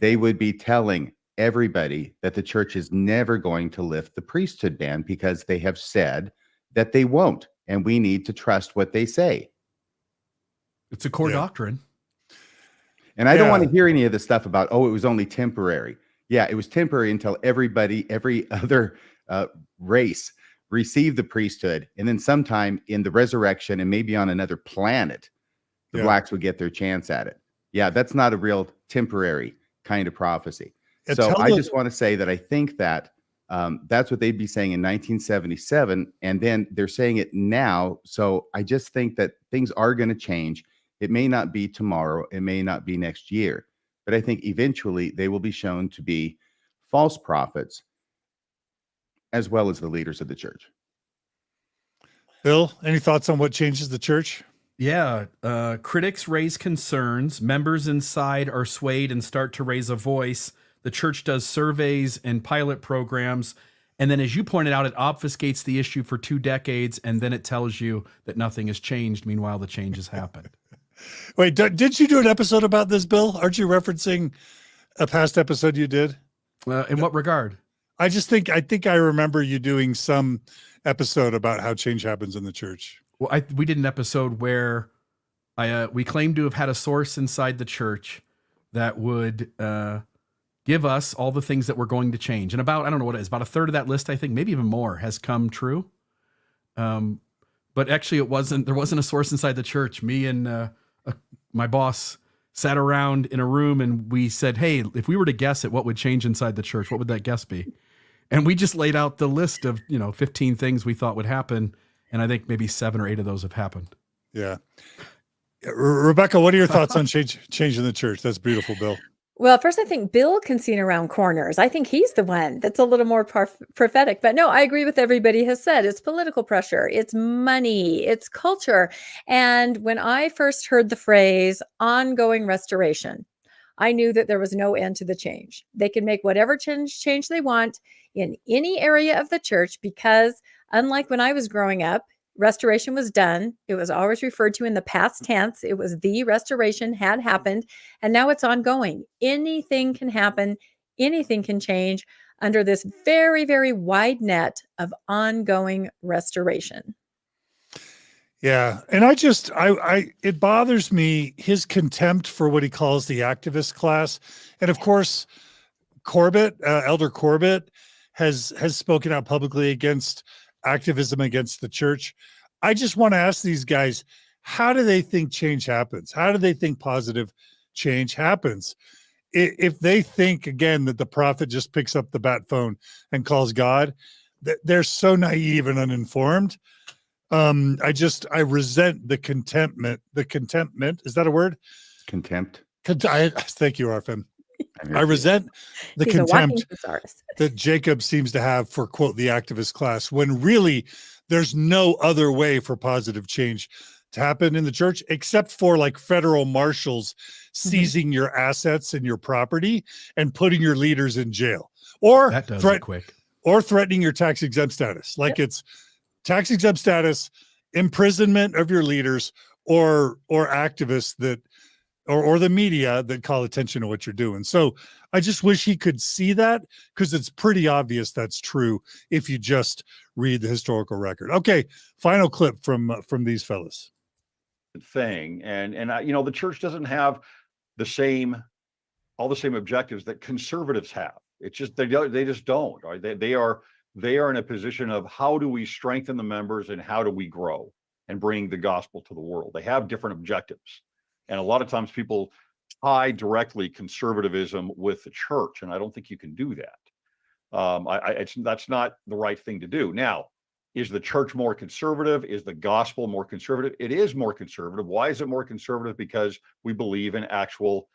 they would be telling everybody that the church is never going to lift the priesthood ban because they have said that they won't, and we need to trust what they say. It's a core doctrine. And I don't want to hear any of the stuff about, it was only temporary. Yeah, it was temporary until every other race received the priesthood. And then sometime in the resurrection and maybe on another planet, the blacks would get their chance at it. Yeah, that's not a real temporary kind of prophecy. So I just want to say that I think that that's what they'd be saying in 1977. And then they're saying it now. So I just think that things are going to change. It may not be tomorrow. It may not be next year. But I think eventually they will be shown to be false prophets, as well as the leaders of the church. Bill, any thoughts on what changes the church? Yeah. Critics raise concerns. Members inside are swayed and start to raise a voice. The church does surveys and pilot programs. And then, as you pointed out, it obfuscates the issue for 2 decades. And then it tells you that nothing has changed. Meanwhile, the change has happened. Wait, did you do an episode about this, Bill? Aren't you referencing a past episode you did? In what regard? I think I remember you doing some episode about how change happens in the church. Well, we did an episode where we claimed to have had a source inside the church that would give us all the things that were going to change. And about, I don't know what it is, about a third of that list, I think, maybe even more, has come true. but actually there wasn't a source inside the church. Me and my boss sat around in a room and we said, hey, if we were to guess at what would change inside the church, what would that guess be? And we just laid out the list of, 15 things we thought would happen. And I think maybe 7 or 8 of those have happened. Yeah. Rebecca, what are your thoughts on changing the church? That's beautiful, Bill. Well, first, I think Bill can see around corners. I think he's the one that's a little more prophetic. But no, I agree with everybody has said. It's political pressure, it's money, it's culture. And when I first heard the phrase ongoing restoration, I knew that there was no end to the change. They can make whatever change they want in any area of the church because, unlike when I was growing up, restoration was done. It was always referred to in the past tense. It was the restoration had happened, and now it's ongoing. Anything can happen. Anything can change under this very, very wide net of ongoing restoration. Yeah. And it bothers me, his contempt for what he calls the activist class. And of course, Elder Corbett has spoken out publicly against activism against the church. I just want to ask these guys, how do they think change happens? How do they think positive change happens? If they think, again, that the prophet just picks up the bat phone and calls God, they're so naive and uninformed. I resent the contentment. Is that a word? Contempt. Thank you, Arfin. I resent the He's contempt that Jacob seems to have for, quote, the activist class, when really there's no other way for positive change to happen in the church except for like federal marshals seizing your assets and your property and putting your leaders in jail, or that does it quick, or threatening your tax exempt status. Like it's tax exempt status, imprisonment of your leaders, or activists that or the media that call attention to what you're doing. So I just wish he could see that, because it's pretty obvious that's true if you just read the historical record. Okay, final clip from these fellas. Thing, and the church doesn't have all the same objectives that conservatives have. It's just they just don't. Right? They are in a position of how do we strengthen the members and how do we grow and bring the gospel to the world. They have different objectives. And a lot of times people tie directly conservatism with the church, and I don't think you can do that. That's not the right thing to do. Now, is the church more conservative? Is the gospel more conservative? It is more conservative. Why is it more conservative? Because we believe in actual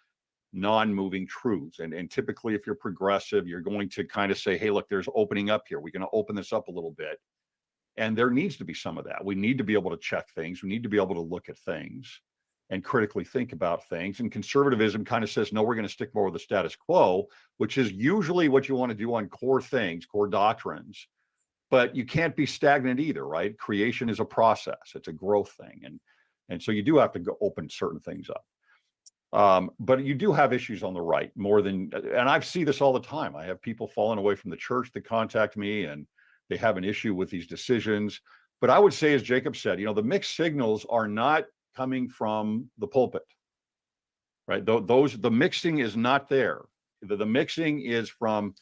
non-moving truths. And typically, if you're progressive, you're going to kind of say, hey, look, there's opening up here. We're going to open this up a little bit. And there needs to be some of that. We need to be able to check things. We need to be able to look at things and critically think about things. And conservatism kind of says, no, we're going to stick more with the status quo, which is usually what you want to do on core things, core doctrines. But you can't be stagnant either, right? Creation is a process. It's a growth thing. And so you do have to go open certain things up. But you do have issues on the right and I see this all the time. I have people falling away from the church that contact me and they have an issue with these decisions. But I would say, as Jacob said, the mixed signals are not coming from the pulpit, right? The mixing is not there. The mixing is from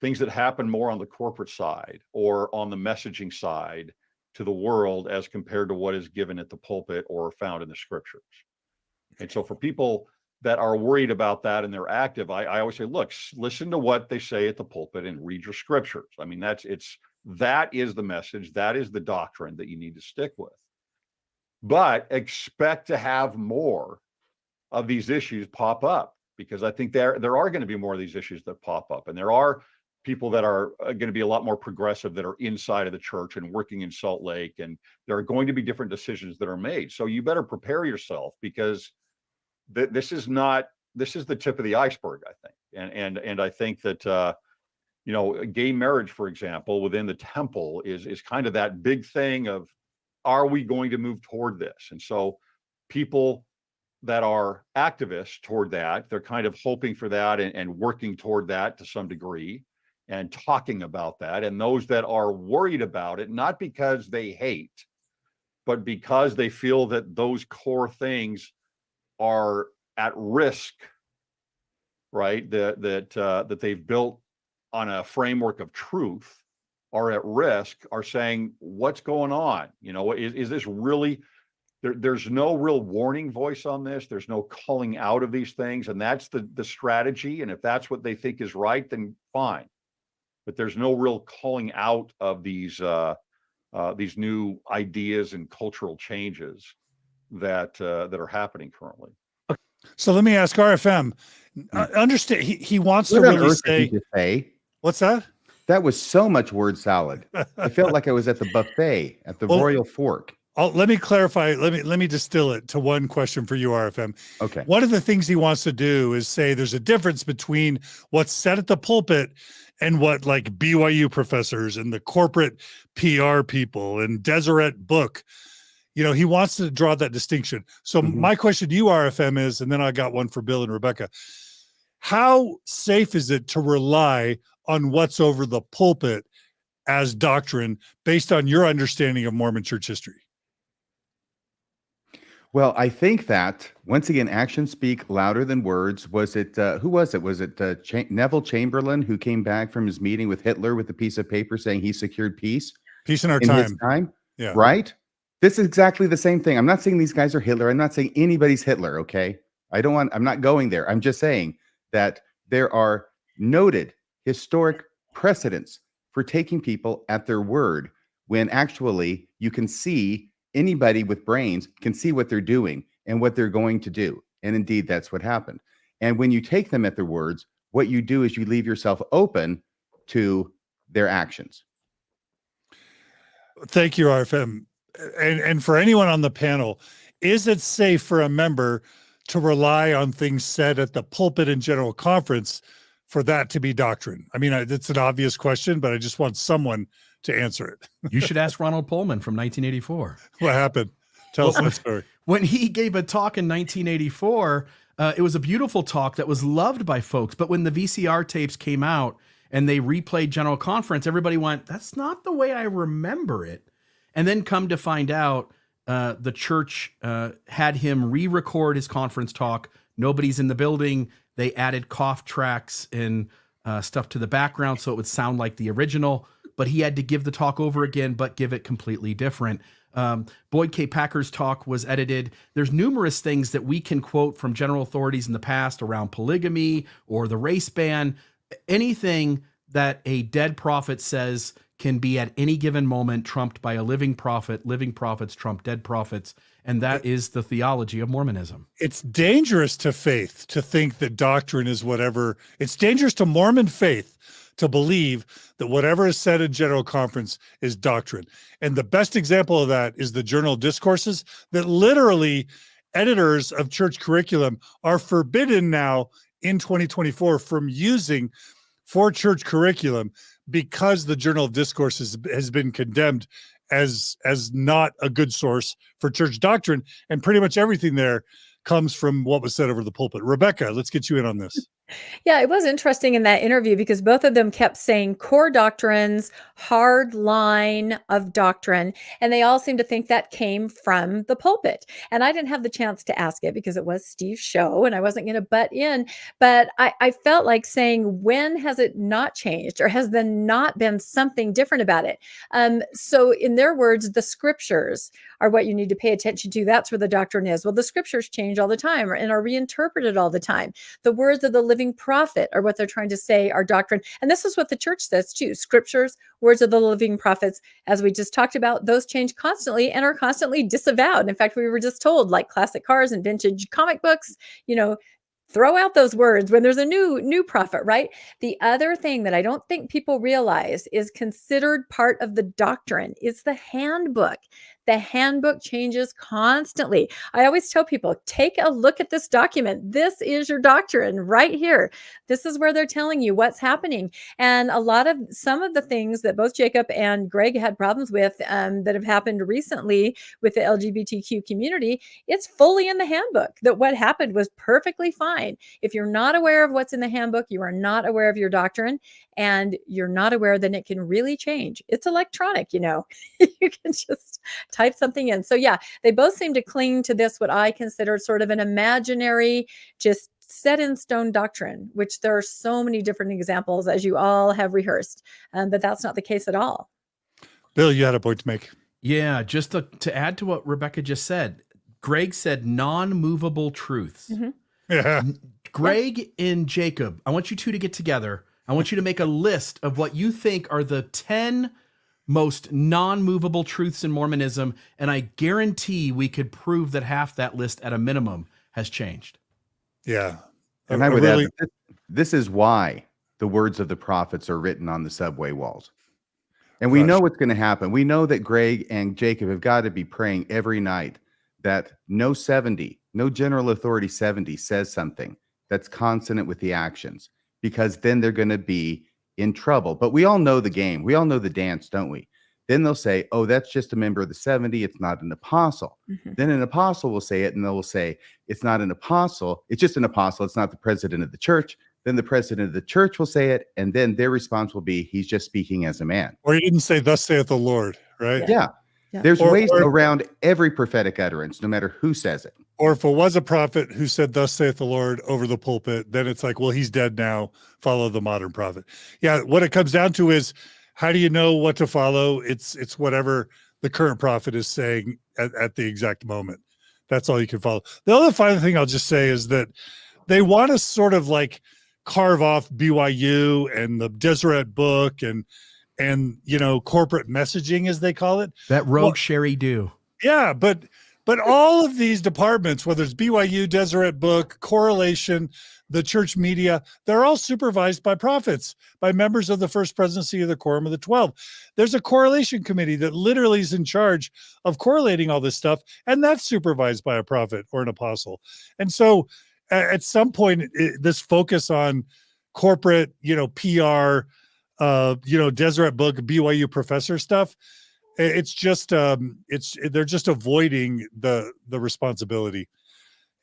things that happen more on the corporate side or on the messaging side to the world as compared to what is given at the pulpit or found in the scriptures. And so for people that are worried about that and they're active, I always say, look, listen to what they say at the pulpit and read your scriptures. I mean, that is the message. That is the doctrine that you need to stick with. But expect to have more of these issues pop up, because I think there are going to be more of these issues that pop up. And there are people that are going to be a lot more progressive that are inside of the church and working in Salt Lake. And there are going to be different decisions that are made. So you better prepare yourself, because this is the tip of the iceberg, I think. And I think that, gay marriage, for example, within the temple is kind of that big thing of, are we going to move toward this? And so people that are activists toward that, they're kind of hoping for that and working toward that to some degree and talking about that. And those that are worried about it, not because they hate, but because they feel that those core things are at risk, right? That they've built on a framework of truth are at risk are saying, what's going on? You know, is this really, there's no real warning voice on this. There's no calling out of these things. And that's the strategy. And if that's what they think is right, then fine. But there's no real calling out of these new ideas and cultural changes that are happening currently. So let me ask RFM. Understand? He wants What to on really earth did he say. just say? What's that? That was so much word salad. I felt like I was at the buffet at the Royal Fork. Let me clarify. Let me distill it to one question for you, RFM. Okay. One of the things he wants to do is say there's a difference between what's said at the pulpit and what like BYU professors and the corporate PR people and Deseret Book. You know, he wants to draw that distinction. So my question to you, RFM, is, and then I got one for Bill and Rebecca. How safe is it to rely on what's over the pulpit as doctrine based on your understanding of Mormon church history? Well, I think that, once again, actions speak louder than words. Was it, who was it? Was it Neville Chamberlain, who came back from his meeting with Hitler with a piece of paper saying he secured peace? Peace in our in time. his time? Yeah. Right? This is exactly the same thing. I'm not saying these guys are Hitler. I'm not saying anybody's Hitler, okay? I'm not going there. I'm just saying that there are noted historic precedents for taking people at their word when actually you can see anybody with brains can see what they're doing and what they're going to do. And indeed, that's what happened. And when you take them at their words, what you do is you leave yourself open to their actions. Thank you, RFM. And for anyone on the panel, is it safe for a member to rely on things said at the pulpit and general conference for that to be doctrine? I mean, it's an obvious question, but I just want someone to answer it. You should ask Ronald Pullman from 1984. What happened? Tell us that story. When he gave a talk in 1984, it was a beautiful talk that was loved by folks. But when the VCR tapes came out and they replayed General Conference, everybody went, that's not the way I remember it. And then come to find out, the church had him re-record his conference talk. Nobody's in the building. They added cough tracks and stuff to the background so it would sound like the original. But he had to give the talk over again, but give it completely different. Boyd K. Packer's talk was edited. There's numerous things that we can quote from general authorities in the past around polygamy or the race ban. Anything that a dead prophet says can be at any given moment trumped by a living prophet. Living prophets trump dead prophets. And that is the theology of Mormonism. It's dangerous to faith to think that doctrine is whatever. It's dangerous to Mormon faith to believe that whatever is said in General Conference is doctrine. And the best example of that is the Journal Discourses that literally editors of church curriculum are forbidden now in 2024 from using for church curriculum because the Journal of Discourses has been condemned as not a good source for church doctrine. And pretty much everything there comes from what was said over the pulpit. Rebecca, let's get you in on this. Yeah, it was interesting in that interview because both of them kept saying core doctrines, hard line of doctrine, and they all seemed to think that came from the pulpit. And I didn't have the chance to ask it because it was Steve's show and I wasn't going to butt in, but I felt like saying, when has it not changed or has there not been something different about it? So in their words, the scriptures are what you need to pay attention to. That's where the doctrine is. Well, the scriptures change all the time and are reinterpreted all the time. The words of the living prophet are what they're trying to say are doctrine. And this is what the church says too. Scriptures, words of the living prophets, as we just talked about, those change constantly and are constantly disavowed. In fact, we were just told, like classic cars and vintage comic books, throw out those words when there's a new prophet, right? The other thing that I don't think people realize is considered part of the doctrine is the handbook. The handbook changes constantly. I always tell people, take a look at this document. This is your doctrine right here. This is where they're telling you what's happening. And some of the things that both Jacob and Greg had problems with that have happened recently with the LGBTQ community, it's fully in the handbook that what happened was perfectly fine. If you're not aware of what's in the handbook, you are not aware of your doctrine, and you're not aware, then it can really change. It's electronic, you can just type something in. So yeah, they both seem to cling to this, what I consider sort of an imaginary, just set in stone doctrine, which there are so many different examples, as you all have rehearsed, but that's not the case at all. Bill, you had a point to make. Yeah, just to add to what Rebecca just said, Greg said non-movable truths. Yeah. Greg and Jacob, I want you two to get together. I want you to make a list of what you think are the 10 most non-movable truths in Mormonism, and I guarantee we could prove that half that list at a minimum has changed. Yeah. And I would add that this is why the words of the prophets are written on the subway walls. And we know what's going to happen. We know that Greg and Jacob have got to be praying every night that no general authority 70 says something that's consonant with the actions, because then they're going to be in trouble. But we all know the game. We all know the dance, don't we? Then they'll say, oh, that's just a member of the 70. It's not an apostle. Then an apostle will say it, and they'll say, it's not an apostle. It's just an apostle. It's not the president of the church. Then the president of the church will say it, and then their response will be, he's just speaking as a man. Or he didn't say, thus saith the Lord, right? Yeah. There's ways around every prophetic utterance, no matter who says it. Or if it was a prophet who said, thus saith the Lord over the pulpit, then it's like, well, he's dead now. Follow the modern prophet. Yeah. What it comes down to is, how do you know what to follow? It's whatever the current prophet is saying at the exact moment. That's all you can follow. The other final thing I'll just say is that they want to sort of like carve off BYU and the Deseret book and corporate messaging, as they call it. That rogue Sherry do. Yeah, but all of these departments, whether it's BYU, Deseret book, correlation, the church media, they're all supervised by prophets, by members of the first presidency of the Quorum of the 12. There's a correlation committee that literally is in charge of correlating all this stuff, and that's supervised by a prophet or an apostle. And so at some point, this focus on corporate, PR, Deseret book, BYU professor stuff, it's just they're just avoiding the responsibility.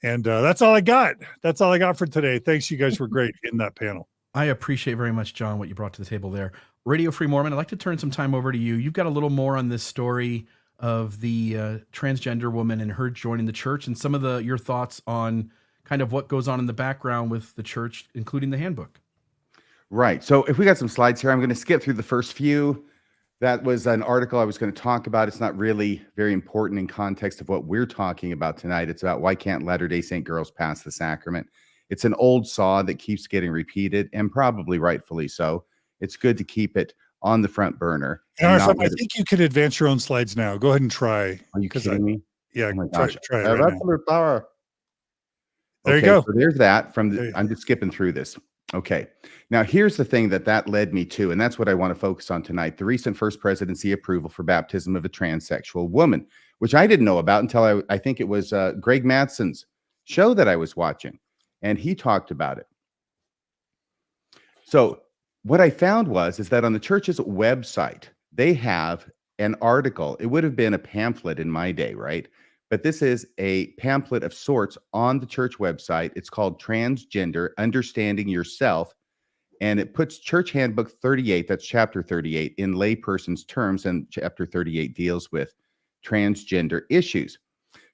And that's all I got. That's all I got for today. Thanks. You guys were great in that panel. I appreciate very much, John, what you brought to the table there. Radio Free Mormon, I'd like to turn some time over to you. You've got a little more on this story of the transgender woman and her joining the church, and some of your thoughts on kind of what goes on in the background with the church, including the handbook. Right. So if we got some slides here, I'm going to skip through the first few. That was an article I was going to talk about. It's not really very important in context of what we're talking about tonight. It's about why can't Latter-day Saint girls pass the sacrament. It's an old saw that keeps getting repeated, and probably rightfully so. It's good to keep it on the front burner. I think you can advance your own slides now. Go ahead and try. Are you kidding me? Yeah, oh my gosh. try it right now. Power. There you go. So there's that. I'm just skipping through this. Okay. Now, here's the thing that led me to, and that's what I want to focus on tonight. The recent first presidency approval for baptism of a transsexual woman, which I didn't know about until I think it was Greg Madsen's show that I was watching, and he talked about it. So what I found is that on the church's website, they have an article. It would have been a pamphlet in my day, right? But this is a pamphlet of sorts on the church website. It's called Transgender, Understanding Yourself. And it puts Church Handbook 38, that's chapter 38, in layperson's terms. And chapter 38 deals with transgender issues.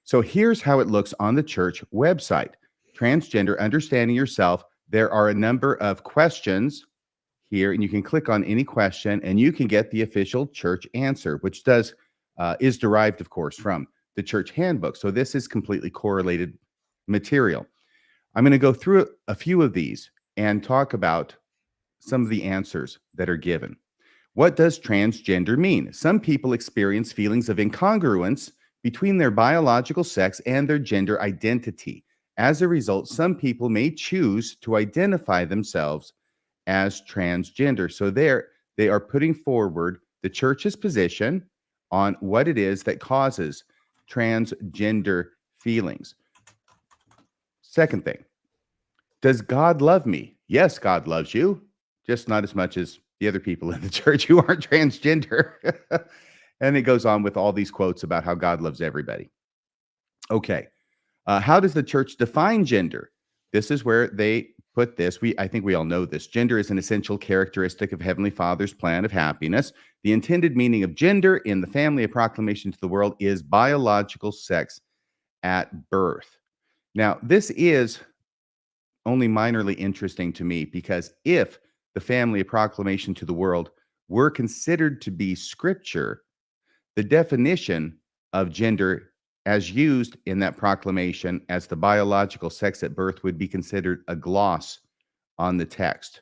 So here's how it looks on the church website. Transgender, Understanding Yourself. There are a number of questions here, and you can click on any question, and you can get the official church answer, which is derived, of course, from the church handbook. So this is completely correlated material. I'm going to go through a few of these and talk about some of the answers that are given. What does transgender mean? Some people experience feelings of incongruence between their biological sex and their gender identity. As a result, some people may choose to identify themselves as transgender. So they are putting forward the church's position on what it is that causes transgender feelings. Second thing, does God love me? Yes, God loves you, just not as much as the other people in the church who aren't transgender. And it goes on with all these quotes about how God loves everybody. Okay. How does the church define gender? This is where they put this. I think we all know this. Gender is an essential characteristic of Heavenly Father's plan of happiness. The intended meaning of gender in the family of proclamation to the world is biological sex at birth. Now, this is only minorly interesting to me, because if the family of proclamation to the world were considered to be scripture, the definition of gender as used in that proclamation as the biological sex at birth would be considered a gloss on the text.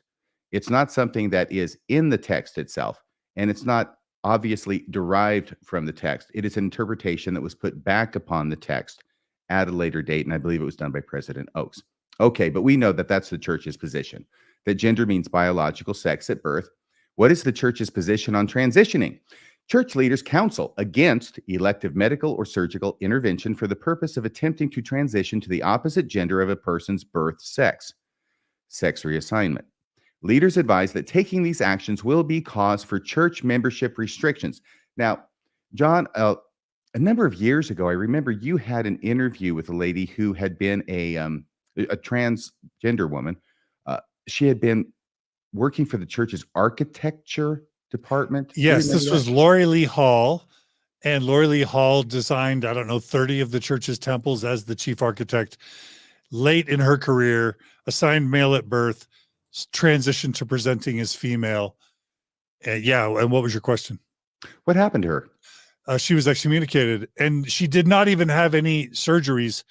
It's not something that is in the text itself, and it's not obviously derived from the text. It is an interpretation that was put back upon the text at a later date, and I believe it was done by President Oakes. Okay, but we know that that's the church's position, that gender means biological sex at birth. What is the church's position on transitioning? Church leaders counsel against elective medical or surgical intervention for the purpose of attempting to transition to the opposite gender of a person's birth sex reassignment. Leaders advise that taking these actions will be cause for church membership restrictions. Now, John, a number of years ago, I remember you had an interview with a lady who had been a transgender woman. She had been working for the church's architecture department. Do you Yes, remember this that? was Lori Lee Hall, and Lori Lee Hall designed, I don't know, 30 of the church's temples as the chief architect. Late in her career, assigned male at birth, transitioned to presenting as female. And what was your question? What happened to her? She was excommunicated, and she did not even have any surgeries,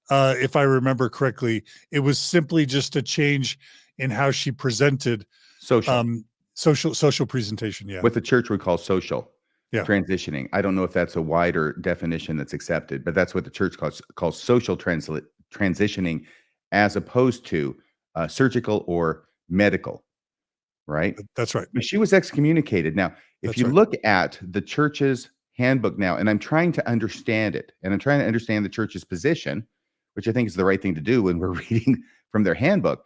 if I remember correctly. It was simply just a change in how she presented. Social presentation. Yeah. What the church would call social transitioning. I don't know if that's a wider definition that's accepted, but that's what the church calls social transitioning, as opposed to surgical or medical, right? That's right. But she was excommunicated. Now, if That's you right. look at the church's handbook now, and I'm trying to understand it, and I'm trying to understand the church's position, which I think is the right thing to do when we're reading from their handbook,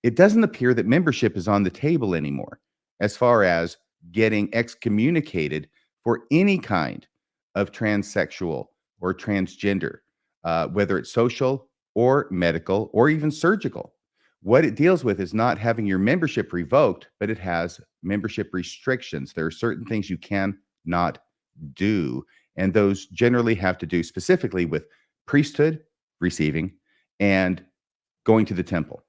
it doesn't appear that membership is on the table anymore as far as getting excommunicated for any kind of transsexual or transgender, whether it's social or medical or even surgical. What it deals with is not having your membership revoked, but it has membership restrictions. There are certain things you cannot do, and those generally have to do specifically with priesthood, receiving, and going to the temple.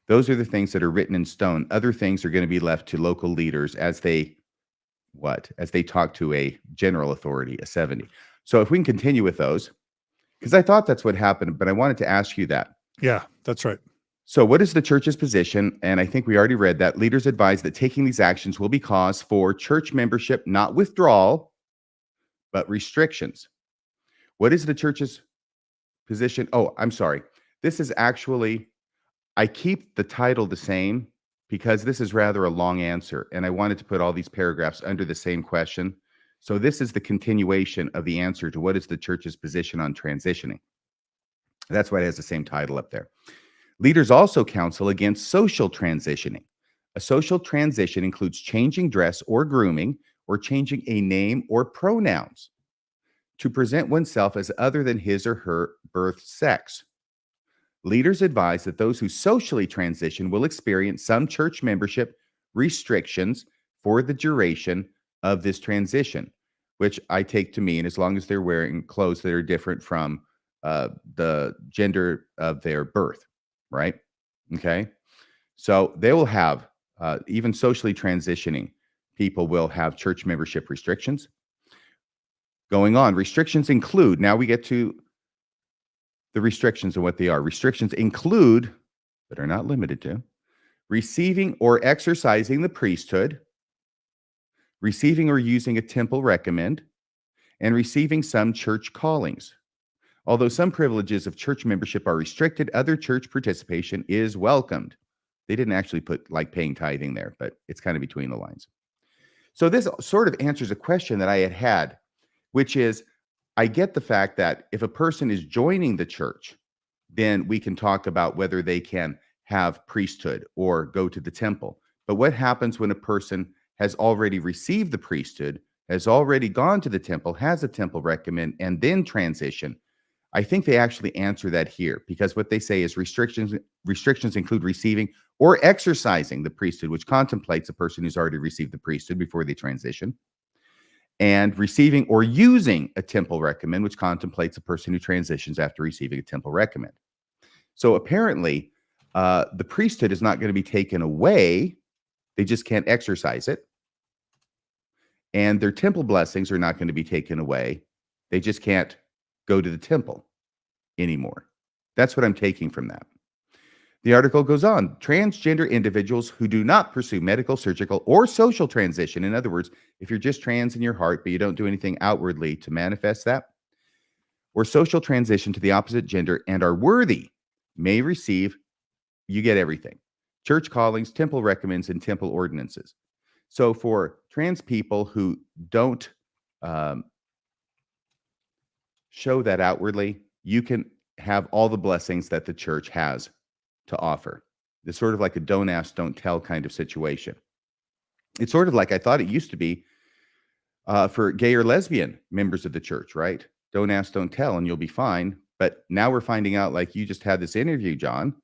Those are the things that are written in stone. Other things are going to be left to local leaders as they talk to a general authority, a 70. So if we can continue with those, because I thought that's what happened, but I wanted to ask you that. Yeah, that's right. So what is the church's position? And I think we already read that. Leaders advise that taking these actions will be cause for church membership, not withdrawal, but restrictions. What is the church's position? Oh, I'm sorry. This is actually, I keep the title the same because this is rather a long answer, and I wanted to put all these paragraphs under the same question. So this is the continuation of the answer to what is the church's position on transitioning. That's why it has the same title up there. Leaders also counsel against social transitioning. A social transition includes changing dress or grooming, or changing a name or pronouns to present oneself as other than his or her birth sex. Leaders advise that those who socially transition will experience some church membership restrictions for the duration of this transition, which I take to mean as long as they're wearing clothes that are different from the gender of their birth, right? Okay. So they will have, even socially transitioning people will have church membership restrictions. Going on, restrictions include, now we get to the restrictions and what they are. Restrictions include, but are not limited to, receiving or exercising the priesthood, receiving or using a temple recommend, and receiving some church callings. Although some privileges of church membership are restricted, other church participation is welcomed. They didn't actually put like paying tithing there, but it's kind of between the lines. So this sort of answers a question that I had, which is, I get the fact that if a person is joining the church, then we can talk about whether they can have priesthood or go to the temple. But what happens when a person has already received the priesthood, has already gone to the temple, has a temple recommend, and then transition? I think they actually answer that here, because what they say is restrictions include receiving or exercising the priesthood, which contemplates a person who's already received the priesthood before they transition, and receiving or using a temple recommend, which contemplates a person who transitions after receiving a temple recommend. So apparently, The priesthood is not going to be taken away. They just can't exercise it. And their temple blessings are not going to be taken away. They just can't go to the temple anymore. That's what I'm taking from that. The article goes on. Transgender individuals who do not pursue medical, surgical, or social transition, in other words, if you're just trans in your heart, but you don't do anything outwardly to manifest that, or social transition to the opposite gender and are worthy, may receive, you get everything, church callings, temple recommends, and temple ordinances. So for trans people who don't show that outwardly, you can have all the blessings that the church has to offer. It's sort of like a don't ask, don't tell kind of situation. It's sort of like I thought it used to be for gay or lesbian members of the church, right? Don't ask, don't tell, and you'll be fine. But now we're finding out, like you just had this interview, John,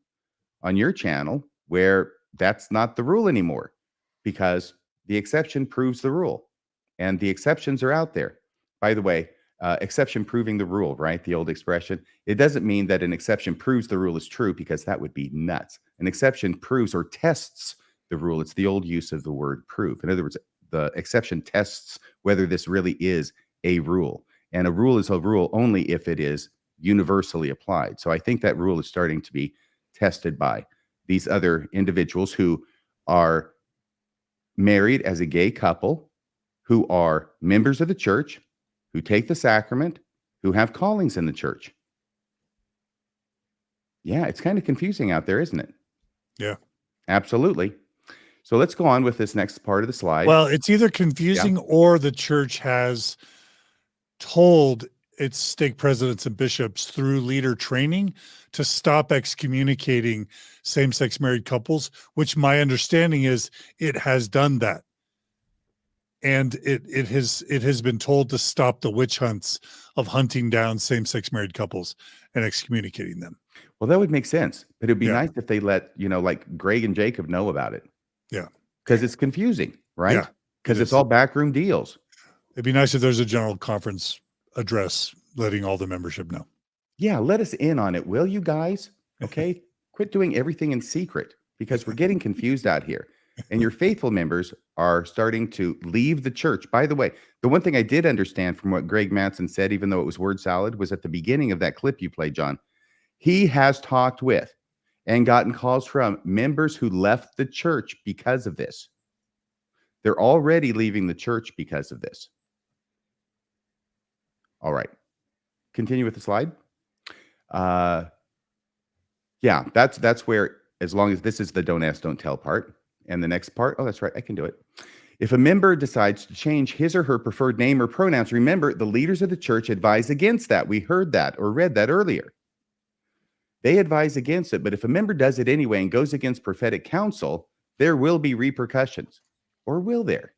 on your channel, where that's not the rule anymore, because the exception proves the rule, and the exceptions are out there. By the way, exception proving the rule, right? The old expression. It doesn't mean that an exception proves the rule is true, because that would be nuts. An exception proves or tests the rule. It's the old use of the word prove. In other words, the exception tests whether this really is a rule. And a rule is a rule only if it is universally applied. So I think that rule is starting to be tested by these other individuals who are married as a gay couple, who are members of the church, who take the sacrament, who have callings in the church. Yeah, it's kind of confusing out there, isn't it? Yeah. Absolutely. So let's go on with this next part of the slide. Well, it's either confusing or the church has told its stake presidents and bishops through leader training to stop excommunicating same-sex married couples, which my understanding is it has done that. And it has been told to stop the witch hunts of hunting down same-sex married couples and excommunicating them. Well, that would make sense, but it'd be nice if they let, like Greg and Jacob know about it. Yeah. Because it's confusing, right? Yeah, because it's all backroom deals. It'd be nice if there's a general conference address letting all the membership know. Yeah, let us in on it, will you guys? Okay, quit doing everything in secret, because we're getting confused out here. And your faithful members are starting to leave the church. By the way, the one thing I did understand from what Greg Mattson said, even though it was word salad, was at the beginning of that clip you played, John. He has talked with and gotten calls from members who left the church because of this. They're already leaving the church because of this. All right. Continue with the slide. Yeah, that's where, as long as this is the don't ask, don't tell part. And the next part, oh, that's right, I can do it. If a member decides to change his or her preferred name or pronouns, remember, the leaders of the church advise against that. We heard that or read that earlier. They advise against it, but if a member does it anyway and goes against prophetic counsel, there will be repercussions. Or will there?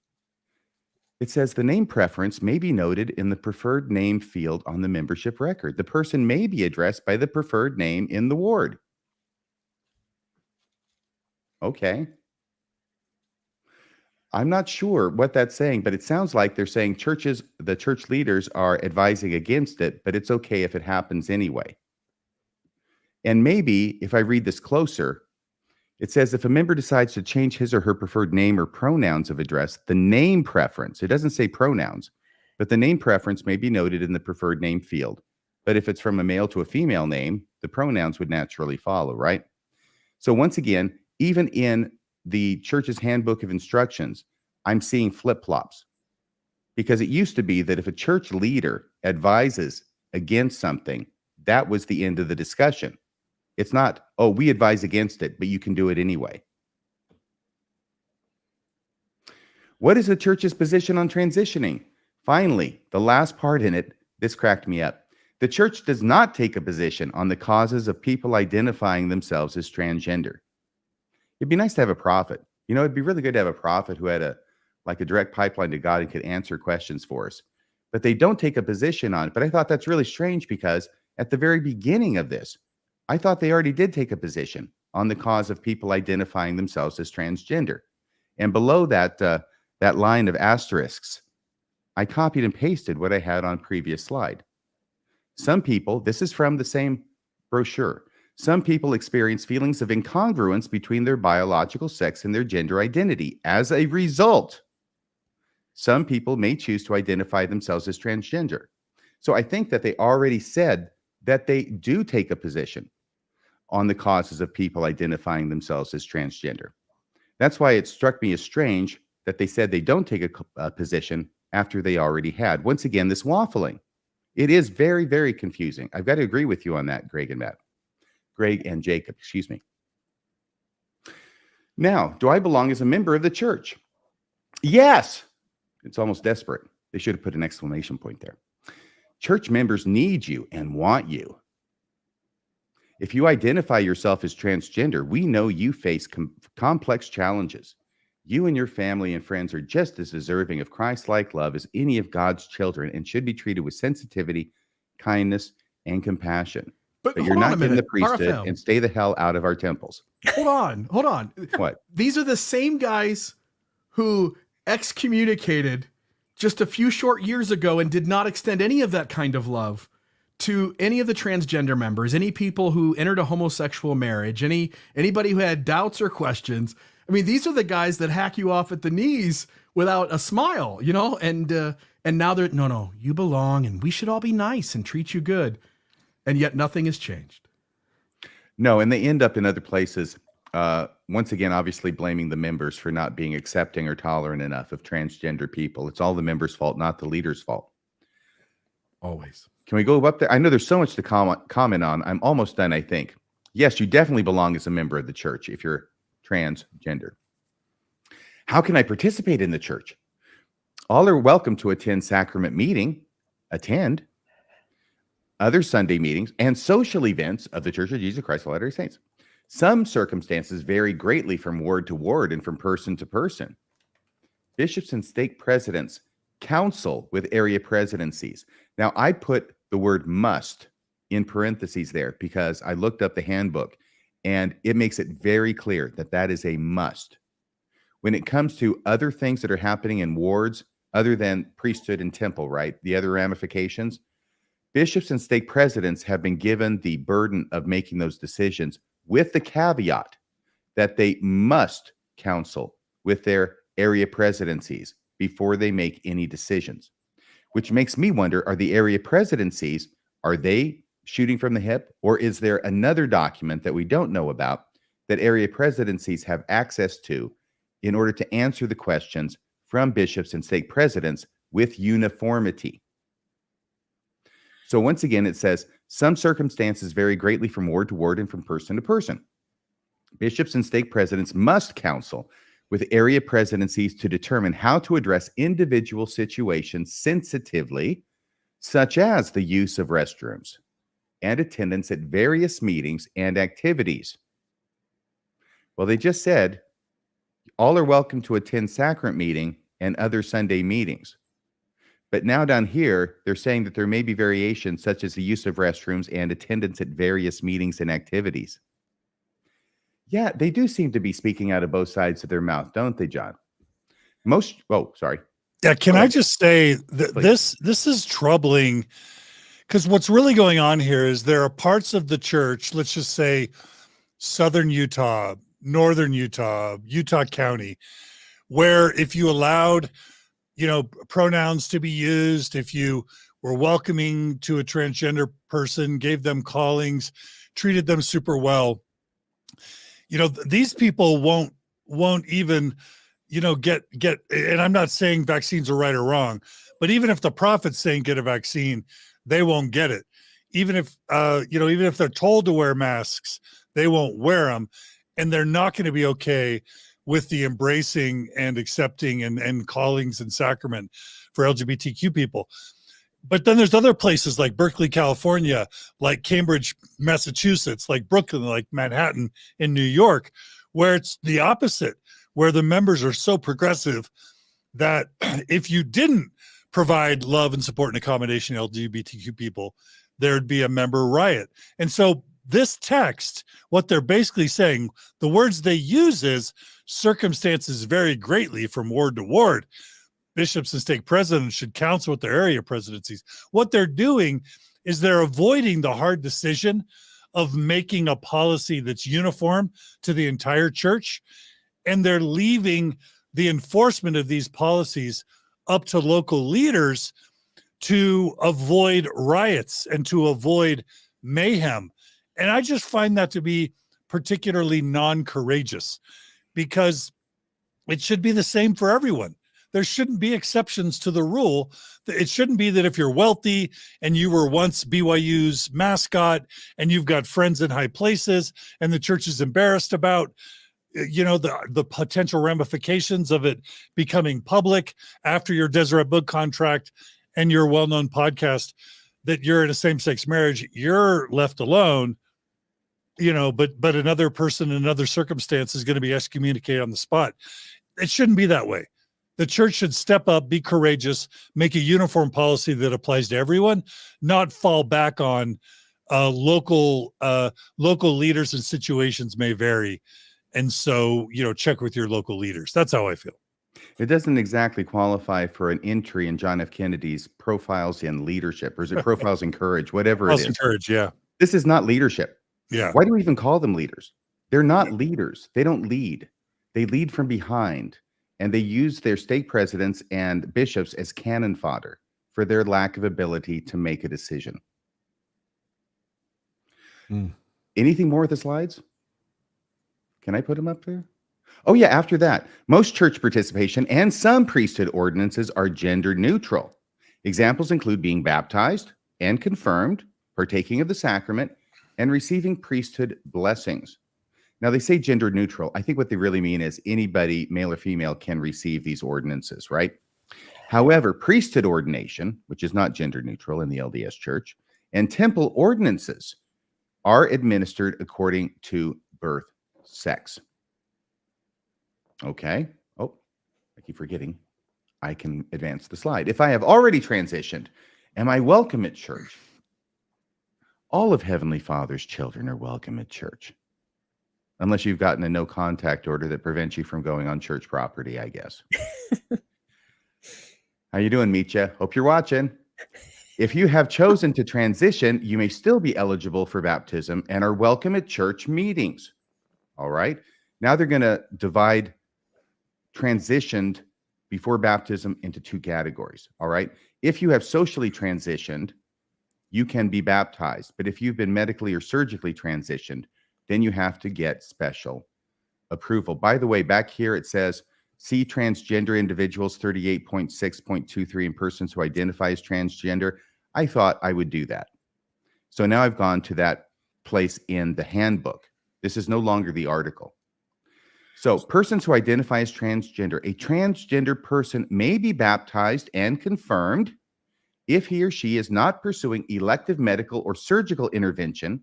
It says the name preference may be noted in the preferred name field on the membership record. The person may be addressed by the preferred name in the ward. Okay. I'm not sure what that's saying, but it sounds like they're saying the church leaders are advising against it, but it's okay if it happens anyway. And maybe if I read this closer, it says if a member decides to change his or her preferred name or pronouns of address, the name preference, it doesn't say pronouns, but the name preference may be noted in the preferred name field. But if it's from a male to a female name, the pronouns would naturally follow, right? So once again, even in the church's handbook of instructions, I'm seeing flip-flops, because it used to be that if a church leader advises against something, that was the end of the discussion. It's not, oh, we advise against it, but you can do it anyway. What is the church's position on transitioning? Finally, the last part in it, this cracked me up. The church does not take a position on the causes of people identifying themselves as transgender. It'd be nice to have a prophet. It'd be really good to have a prophet who had a direct pipeline to God and could answer questions for us. But they don't take a position on it. But I thought that's really strange, because at the very beginning of this, I thought they already did take a position on the cause of people identifying themselves as transgender. And below that, that line of asterisks, I copied and pasted what I had on previous slide. Some people, this is from the same brochure, Some people experience feelings of incongruence between their biological sex and their gender identity. As a result, some people may choose to identify themselves as transgender. So I think that they already said that they do take a position on the causes of people identifying themselves as transgender. That's why it struck me as strange that they said they don't take a position after they already had. Once again, this waffling. It is very, very confusing. I've got to agree with you on that, Greg and Jacob, excuse me. Now, do I belong as a member of the church? Yes. It's almost desperate. They should have put an exclamation point there. Church members need you and want you. If you identify yourself as transgender, we know you face complex challenges. You and your family and friends are just as deserving of Christ-like love as any of God's children and should be treated with sensitivity, kindness, and compassion. But you're not getting the priesthood RFL. And stay the hell out of our temples. Hold on. What? These are the same guys who excommunicated just a few short years ago and did not extend any of that kind of love to any of the transgender members, any people who entered a homosexual marriage, anybody who had doubts or questions. I mean, these are the guys that hack you off at the knees without a smile, you know, and now they're, no, you belong and we should all be nice and treat you good. And yet nothing has changed. No, and they end up in other places. Once again, obviously blaming the members for not being accepting or tolerant enough of transgender people. It's all the members' fault, not the leaders' fault. Always. Can we go up there? I know there's so much to comment on. I'm almost done, I think. Yes, you definitely belong as a member of the church if you're transgender. How can I participate in the church? All are welcome to attend sacrament meeting, attend other Sunday meetings, and social events of the Church of Jesus Christ of Latter-day Saints. Some circumstances vary greatly from ward to ward and from person to person. Bishops and stake presidents counsel with area presidencies. Now, I put the word must in parentheses there because I looked up the handbook and it makes it very clear that that is a must. When it comes to other things that are happening in wards, other than priesthood and temple, right? The other ramifications, bishops and stake presidents have been given the burden of making those decisions with the caveat that they must counsel with their area presidencies before they make any decisions, which makes me wonder, are the area presidencies, are they shooting from the hip, or is there another document that we don't know about that area presidencies have access to in order to answer the questions from bishops and stake presidents with uniformity? So once again, it says, some circumstances vary greatly from ward to ward and from person to person. Bishops and stake presidents must counsel with area presidencies to determine how to address individual situations sensitively, such as the use of restrooms and attendance at various meetings and activities. Well, they just said, all are welcome to attend sacrament meeting and other Sunday meetings. But now down here, they're saying that there may be variations such as the use of restrooms and attendance at various meetings and activities. Yeah, they do seem to be speaking out of both sides of their mouth, don't they, John? Sorry. Yeah, can I just say that this is troubling, because what's really going on here is there are parts of the church, let's just say southern Utah, northern Utah, Utah County, where if you allowed, pronouns to be used, if you were welcoming to a transgender person, gave them callings, treated them super well, these people won't even, get, and I'm not saying vaccines are right or wrong, but even if the prophet's saying get a vaccine, they won't get it. Even if, even if they're told to wear masks, they won't wear them, and they're not going to be okay with the embracing and accepting and callings and sacrament for LGBTQ people. But then there's other places like Berkeley, California, like Cambridge, Massachusetts, like Brooklyn, like Manhattan in New York, where it's the opposite, where the members are so progressive that if you didn't provide love and support and accommodation to LGBTQ people, there'd be a member riot. And so this text, what they're basically saying, the words they use is circumstances vary greatly from ward to ward. Bishops and stake presidents should counsel with their area presidencies. What they're doing is they're avoiding the hard decision of making a policy that's uniform to the entire church, and they're leaving the enforcement of these policies up to local leaders to avoid riots and to avoid mayhem. And I just find that to be particularly non-courageous, because it should be the same for everyone. There shouldn't be exceptions to the rule. It shouldn't be that if you're wealthy and you were once BYU's mascot and you've got friends in high places and the church is embarrassed about, the potential ramifications of it becoming public after your Deseret book contract and your well-known podcast, that you're in a same-sex marriage, you're left alone, but another person in another circumstance is going to be excommunicated on the spot. It shouldn't be that way. The church should step up, be courageous, make a uniform policy that applies to everyone, not fall back on local leaders, and situations may vary. And so, check with your local leaders. That's how I feel. It doesn't exactly qualify for an entry in John F. Kennedy's Profiles in Leadership, or is it Profiles in Courage, whatever it is. Profiles in Courage, yeah. This is not leadership. Yeah. Why do we even call them leaders? They're not leaders. They don't lead. They lead from behind, and they use their stake presidents and bishops as cannon fodder for their lack of ability to make a decision. Anything more with the slides? Can I put them up there? Oh yeah, after that, most church participation and some priesthood ordinances are gender neutral. Examples include being baptized and confirmed, partaking of the sacrament, and receiving priesthood blessings. Now, they say gender neutral. I think what they really mean is anybody, male or female, can receive these ordinances, right? However, priesthood ordination, which is not gender neutral in the LDS Church, and temple ordinances are administered according to birth sex. Okay. Oh, I keep forgetting. I can advance the slide. If I have already transitioned, am I welcome at church? All of Heavenly Father's children are welcome at church. Unless you've gotten a no contact order that prevents you from going on church property, I guess. How you doing, Meetcha? Hope you're watching. If you have chosen to transition, you may still be eligible for baptism and are welcome at church meetings. All right. Now they're going to divide transitioned before baptism into two categories. All right. If you have socially transitioned, you can be baptized. But if you've been medically or surgically transitioned, then you have to get special approval. By the way, back here it says, see transgender individuals 38.6.23 in persons who identify as transgender. I thought I would do that. So now I've gone to that place in the handbook. This is no longer the article. So persons who identify as transgender, a transgender person may be baptized and confirmed if he or she is not pursuing elective medical or surgical intervention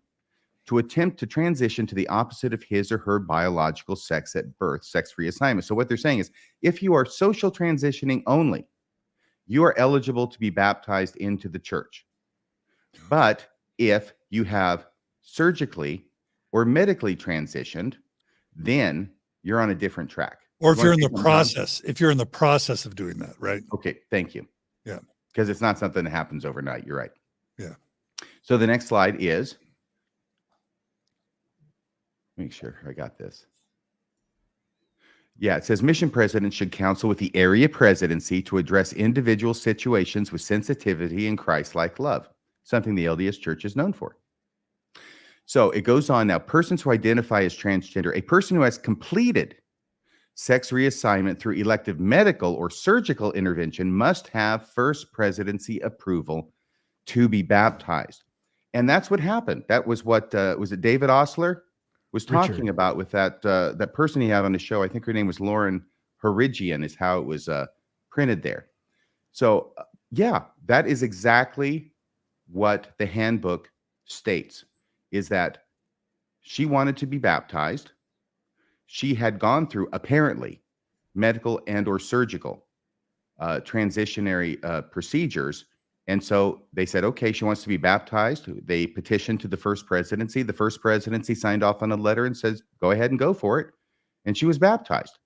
to attempt to transition to the opposite of his or her biological sex at birth, sex-free assignment. So what they're saying is, if you are social transitioning only, you are eligible to be baptized into the church. But if you have surgically or medically transitioned, then you're on a different track. Or if you're in the process of doing that, right? Okay, thank you. Yeah. Because it's not something that happens overnight. You're right. Yeah. So the next slide is, make sure I got this. Yeah, it says mission presidents should counsel with the area presidency to address individual situations with sensitivity and Christ-like love, something the LDS Church is known for. So it goes on now. Persons who identify as transgender, a person who has completed sex reassignment through elective medical or surgical intervention must have first presidency approval to be baptized. And that's what happened. That was what, was it David Osler was talking about with that that person he had on the show. I think her name was Lauren Horigian is how it was printed there. So yeah, that is exactly what the handbook states, is that she wanted to be baptized. She had gone through apparently medical and or surgical transitionary procedures. And so they said, okay, she wants to be baptized. They petitioned to the first presidency. The first presidency signed off on a letter and says, go ahead and go for it. And she was baptized.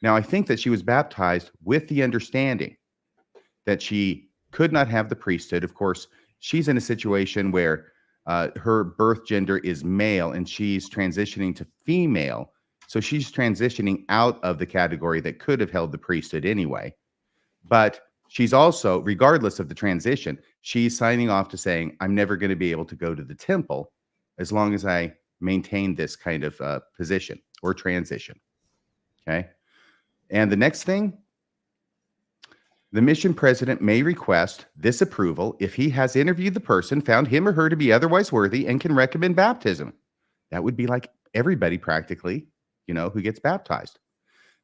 Now, I think that she was baptized with the understanding that she could not have the priesthood. Of course, she's in a situation where Her birth gender is male and she's transitioning to female. So she's transitioning out of the category that could have held the priesthood anyway. But she's also, regardless of the transition, she's signing off to saying, I'm never going to be able to go to the temple as long as I maintain this kind of position or transition. Okay. And the next thing, the mission president may request this approval if he has interviewed the person, found him or her to be otherwise worthy, and can recommend baptism. That would be like everybody practically, who gets baptized.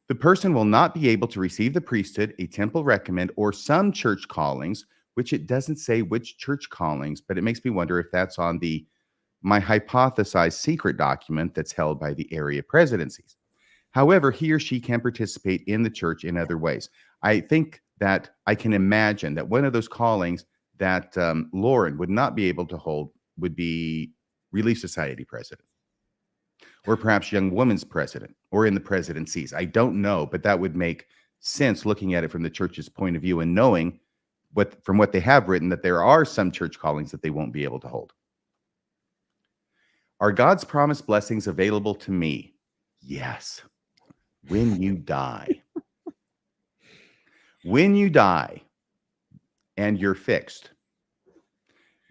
The person will not be able to receive the priesthood, a temple recommend, or some church callings, which it doesn't say which church callings, but it makes me wonder if that's on my hypothesized secret document that's held by the area presidencies. However, he or she can participate in the church in other ways. I think that I can imagine that one of those callings that Lauren would not be able to hold would be Relief Society president, or perhaps Young Women's president, or in the presidencies. I don't know, but that would make sense looking at it from the church's point of view and knowing from what they have written that there are some church callings that they won't be able to hold. Are God's promised blessings available to me? Yes. When you die. When you die and you're fixed,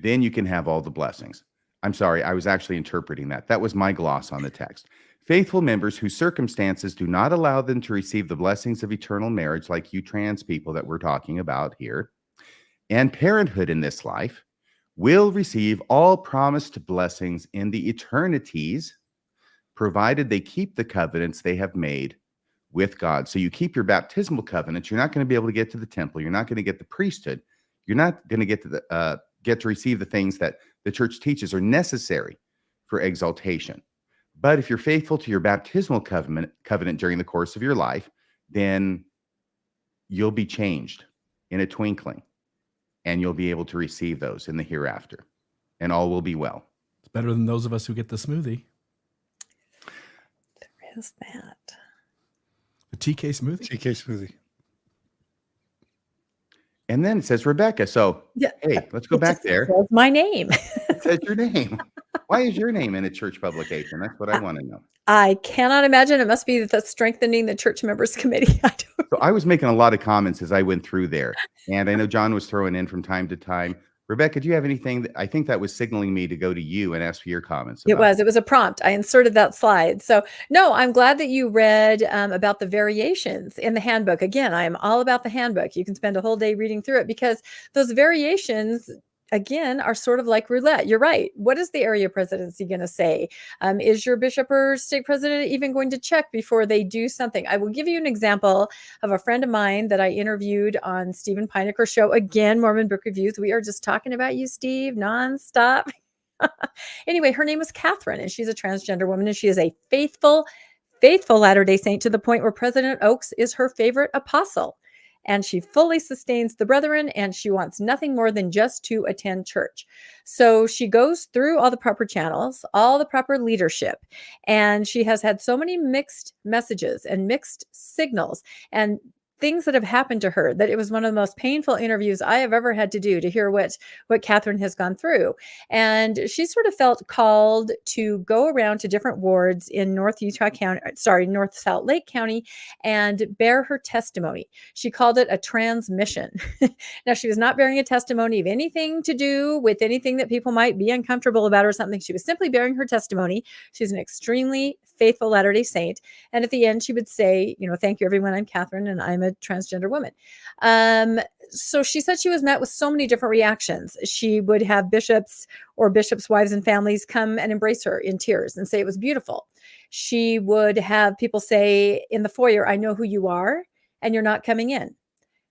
then you can have all the blessings. I'm sorry, I was actually interpreting that. That was my gloss on the text. Faithful members whose circumstances do not allow them to receive the blessings of eternal marriage, like you trans people that we're talking about here, and parenthood in this life, will receive all promised blessings in the eternities, provided they keep the covenants they have made with God. So you keep your baptismal covenants. You're not going to be able to get to the temple. You're not going to get the priesthood. You're not going to get to receive the things that the church teaches are necessary for exaltation. But if you're faithful to your baptismal covenant during the course of your life, then you'll be changed in a twinkling, and you'll be able to receive those in the hereafter, and all will be well. It's better than those of us who get the smoothie. There is that. The TK smoothie? TK smoothie. And then it says Rebecca. So, Yeah. hey, let's go back there. Says my name. It says your name. Why is your name in a church publication? That's what I want to know. I cannot imagine. It must be the strengthening the church members committee. So I was making a lot of comments as I went through there. And I know John was throwing in from time to time. Rebecca, do you have anything? I think that was signaling me to go to you and ask for your comments. It was a prompt. I inserted that slide. So no, I'm glad that you read about the variations in the handbook. Again, I am all about the handbook. You can spend a whole day reading through it because those variations, again, are sort of like roulette. You're right. What is the area presidency going to say? Is your bishop or stake president even going to check before they do something? I will give you an example of a friend of mine that I interviewed on Stephen Pineker's show. Again, Mormon Book Reviews. We are just talking about you, Steve, nonstop. Anyway, her name was Catherine, and she's a transgender woman, and she is a faithful Latter-day Saint to the point where President Oaks is her favorite apostle. And she fully sustains the brethren, and she wants nothing more than just to attend church. So she goes through all the proper channels, all the proper leadership, and she has had so many mixed messages and mixed signals and things that have happened to her that it was one of the most painful interviews I have ever had to do to hear what Catherine has gone through. And she sort of felt called to go around to different wards in North Salt Lake County and bear her testimony. She called it a transmission. Now, she was not bearing a testimony of anything to do with anything that people might be uncomfortable about or something. She was simply bearing her testimony. She's an extremely faithful Latter-day Saint. And at the end, she would say, thank you, everyone. I'm Catherine, and I'm a transgender woman. So she said she was met with so many different reactions. She would have bishops or bishops' wives and families come and embrace her in tears and say it was beautiful. She would have people say in the foyer, I know who you are, and you're not coming in.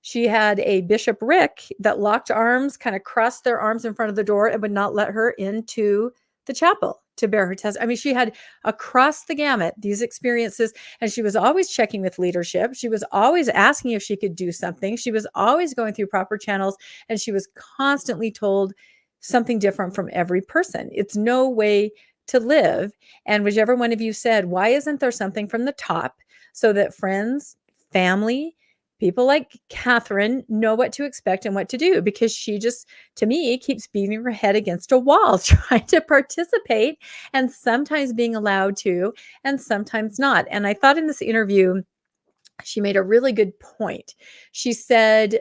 She had a Bishop Rick that locked arms, kind of crossed their arms in front of the door and would not let her into the chapel to bear her test. I mean, she had across the gamut these experiences, and she was always checking with leadership. She was always asking if she could do something. She was always going through proper channels, and she was constantly told something different from every person. It's no way to live. And whichever one of you said, why isn't there something from the top so that friends, family, people like Catherine know what to expect and what to do, because she just, to me, keeps beating her head against a wall, trying to participate and sometimes being allowed to and sometimes not. And I thought in this interview, she made a really good point. She said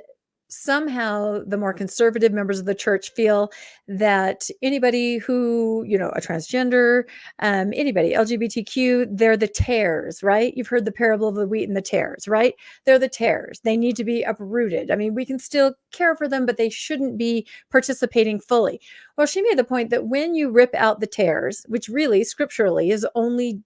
somehow the more conservative members of the church feel that anybody who, a transgender, anybody, LGBTQ, they're the tares, right? You've heard the parable of the wheat and the tares, right? They're the tares. They need to be uprooted. I mean, we can still care for them, but they shouldn't be participating fully. Well, she made the point that when you rip out the tares, which really scripturally is only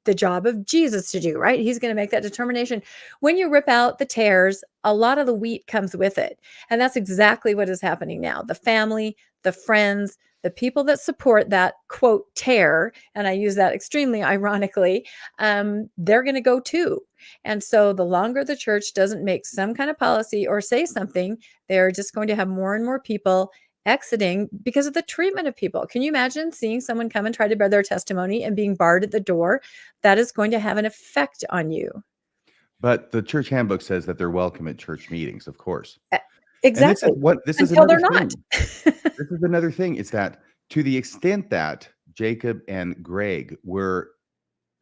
the job of Jesus to do, right? He's going to make that determination. When you rip out the tares, a lot of the wheat comes with it. And that's exactly what is happening now. The family, the friends, the people that support that quote tear, and I use that extremely ironically, they're going to go too. And so the longer the church doesn't make some kind of policy or say something, they're just going to have more and more people exiting because of the treatment of people. Can you imagine seeing someone come and try to bear their testimony and being barred at the door? That is going to have an effect on you. But the church handbook says that they're welcome at church meetings, of course. Exactly. And this is Until another they're thing. not. This is another thing, is that to the extent that Jacob and Greg were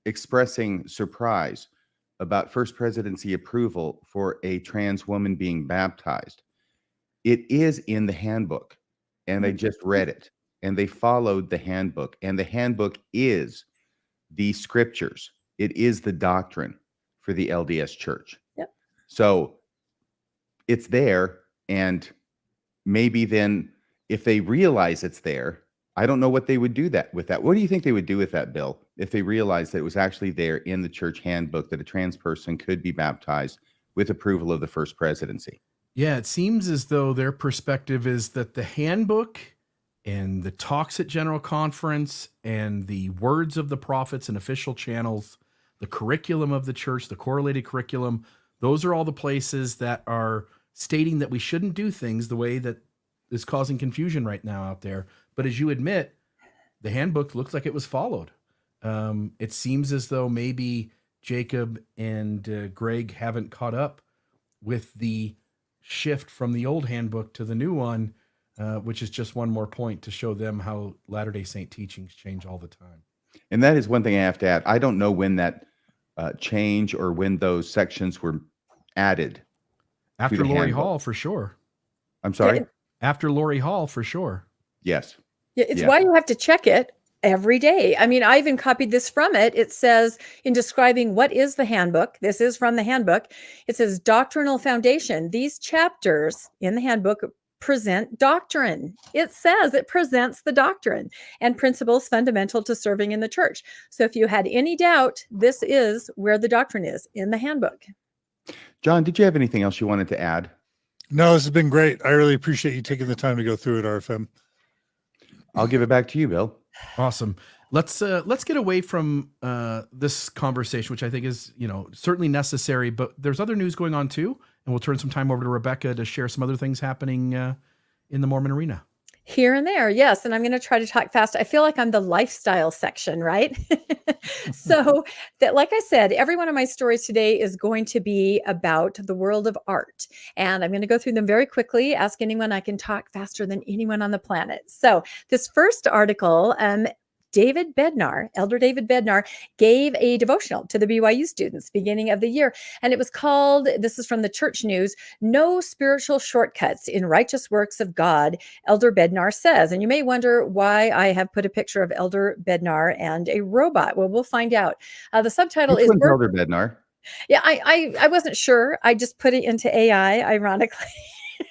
expressing surprise about First Presidency approval for a trans woman being baptized, it is in the handbook. And they just read it and they followed the handbook, and the handbook is the scriptures. It is the doctrine for the LDS church. Yep. So it's there. And maybe then if they realize it's there, I don't know what they would do with that. What do you think they would do with that, Bill, if they realized that it was actually there in the church handbook that a trans person could be baptized with approval of the First Presidency? Yeah, it seems as though their perspective is that the handbook and the talks at General Conference and the words of the prophets and official channels, the curriculum of the church, the correlated curriculum, those are all the places that are stating that we shouldn't do things the way that is causing confusion right now out there. But as you admit, the handbook looks like it was followed. It seems as though maybe Jacob and Greg haven't caught up with the shift from the old handbook to the new one, which is just one more point to show them how Latter-day Saint teachings change all the time. And that is one thing I have to add. I don't know when that change or when those sections were added. After Lori Hall, for sure. I'm sorry? After Lori Hall, for sure. Yes. Yeah, it's why you have to check it every day. I mean, I even copied this from it. It says, in describing what is the handbook, this is from the handbook, it says doctrinal foundation. These chapters in the handbook present doctrine. It says it presents the doctrine and principles fundamental to serving in the church. So if you had any doubt, this is where the doctrine is, in the handbook. John, did you have anything else you wanted to add? No, this has been great. I really appreciate you taking the time to go through it, RFM. I'll give it back to you, Bill. Awesome. Let's get away from this conversation, which I think is, certainly necessary, but there's other news going on too. And we'll turn some time over to Rebecca to share some other things happening in the Mormon arena. Here and there, yes. And I'm going to try to talk fast. I feel like I'm the lifestyle section, right? So that, like I said, every one of my stories today is going to be about the world of art. And I'm going to go through them very quickly. Ask anyone, I can talk faster than anyone on the planet. So this first article, David Bednar, Elder David Bednar, gave a devotional to the BYU students beginning of the year. And it was called, this is from the Church News, No Spiritual Shortcuts in Righteous Works of God, Elder Bednar says. And you may wonder why I have put a picture of Elder Bednar and a robot. Well, we'll find out. The subtitle Which is one's Elder Bednar? Yeah, I wasn't sure. I just put it into AI, ironically.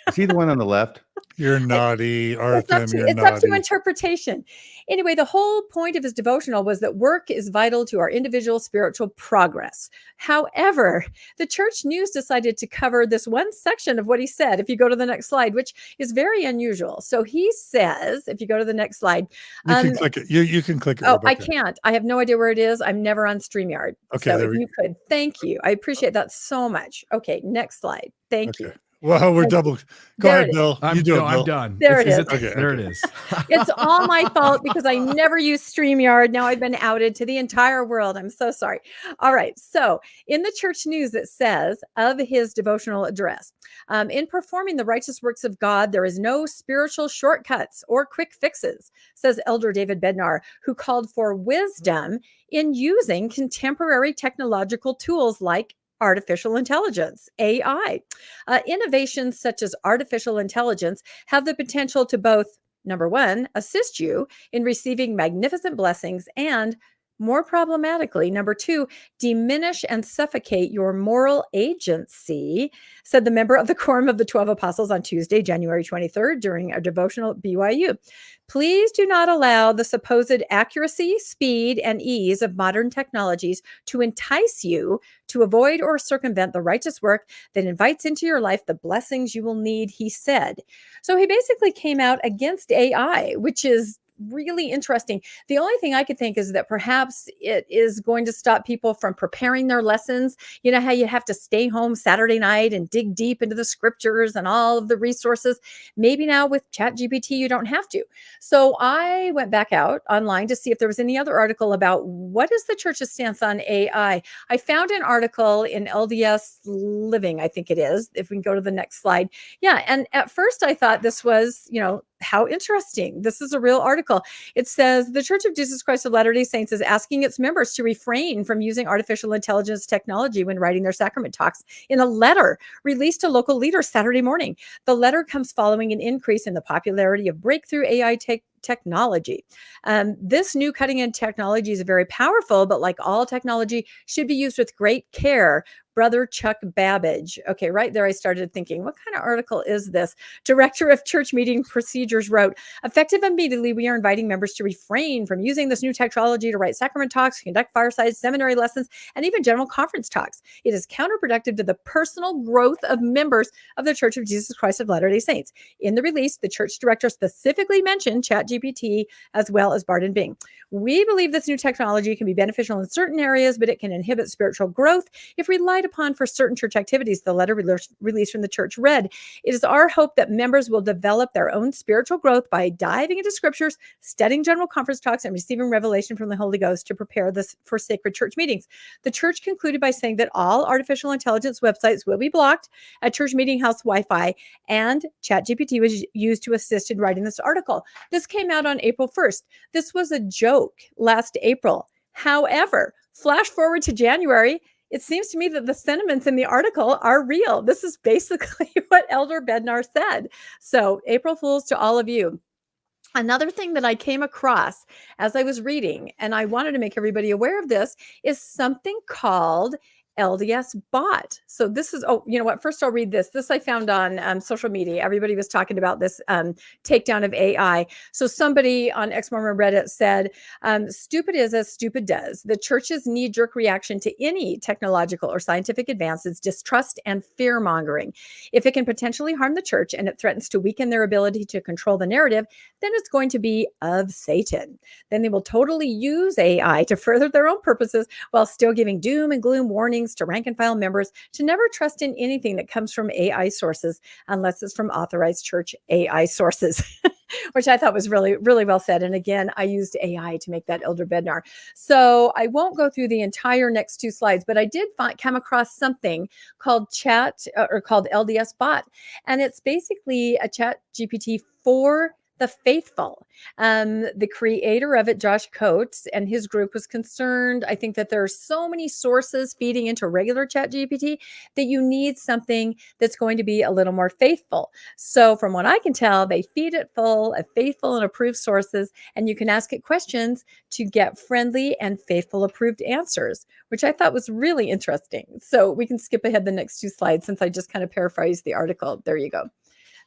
Is he the one on the left? You're naughty, RFM. It's up to interpretation. Anyway, the whole point of his devotional was that work is vital to our individual spiritual progress. However, the Church News decided to cover this one section of what he said. If you go to the next slide, which is very unusual. So he says, if you go to the next slide. You can click it. You can click it. Oh, Rebecca. I can't. I have no idea where it is. I'm never on StreamYard. Okay, so if you could. Thank you. I appreciate that so much. Okay, next slide. Thank you. Well, we're Like, double. Go there ahead, it is. Bill. You do it, I'm Bill. done. There it Is is. Okay, There okay. it is. It's all my fault because I never use StreamYard. Now I've been outed to the entire world. I'm so sorry. All right. So in the church news, it says of his devotional address, in performing the righteous works of God, there is no spiritual shortcuts or quick fixes, says Elder David Bednar, who called for wisdom in using contemporary technological tools like artificial intelligence, AI. Innovations such as artificial intelligence have the potential to both, number one, assist you in receiving magnificent blessings, and more problematically, number two, diminish and suffocate your moral agency, said the member of the Quorum of the 12 Apostles on Tuesday, January 23rd, during a devotional at BYU. Please do not allow the supposed accuracy, speed, and ease of modern technologies to entice you to avoid or circumvent the righteous work that invites into your life the blessings you will need, he said. So he basically came out against AI, which is really interesting. The only thing I could think is that perhaps it is going to stop people from preparing their lessons. You know how you have to stay home Saturday night and dig deep into the scriptures and all of the resources. Maybe now with ChatGPT, you don't have to. So I went back out online to see if there was any other article about what is the church's stance on AI. I found an article in LDS Living, I think it is, if we can go to the next slide. Yeah. And at first I thought this was, how interesting. This is a real article. It says the Church of Jesus Christ of Latter-day Saints is asking its members to refrain from using artificial intelligence technology when writing their sacrament talks in a letter released to local leaders Saturday morning. The letter comes following an increase in the popularity of breakthrough AI technology. This new cutting-edge technology is very powerful, but like all technology, should be used with great care. Brother Chuck Babbage. Okay, right there I started thinking, what kind of article is this? Director of Church Meeting Procedures wrote, effective immediately, we are inviting members to refrain from using this new technology to write sacrament talks, conduct firesides, seminary lessons, and even general conference talks. It is counterproductive to the personal growth of members of the Church of Jesus Christ of Latter-day Saints. In the release, the church director specifically mentioned ChatGPT as well as Bard and Bing. We believe this new technology can be beneficial in certain areas, but it can inhibit spiritual growth if relied upon for certain church activities, the letter released from the church read. It is our hope that members will develop their own spiritual growth by diving into scriptures, studying general conference talks, and receiving revelation from the Holy Ghost to prepare this for sacred church meetings. The church concluded by saying that all artificial intelligence websites will be blocked at church meeting house Wi-Fi, and ChatGPT was used to assist in writing this article. This came out on April 1st. This was a joke last April. However, flash forward to January, it seems to me that the sentiments in the article are real. This is basically what Elder Bednar said. So April Fools to all of you. Another thing that I came across as I was reading, and I wanted to make everybody aware of this, is something called LDS bot. So this is, you know what? First, I'll read this. This I found on social media. Everybody was talking about this takedown of AI. So somebody on Ex-Mormon Reddit said, stupid is as stupid does. The church's knee-jerk reaction to any technological or scientific advance is distrust and fear-mongering. If it can potentially harm the church and it threatens to weaken their ability to control the narrative, then it's going to be of Satan. Then they will totally use AI to further their own purposes while still giving doom and gloom warnings to rank and file members to never trust in anything that comes from AI sources unless it's from authorized church AI sources, which I thought was really, really well said. And again, I used AI to make that, Elder Bednar. So I won't go through the entire next two slides, but I did come across something called called LDS bot. And it's basically a chat GPT for the faithful. The creator of it, Josh Coates, and his group was concerned. I think that there are so many sources feeding into regular ChatGPT that you need something that's going to be a little more faithful. So from what I can tell, they feed it full of faithful and approved sources, and you can ask it questions to get friendly and faithful approved answers, which I thought was really interesting. So we can skip ahead the next two slides since I just kind of paraphrased the article. There you go.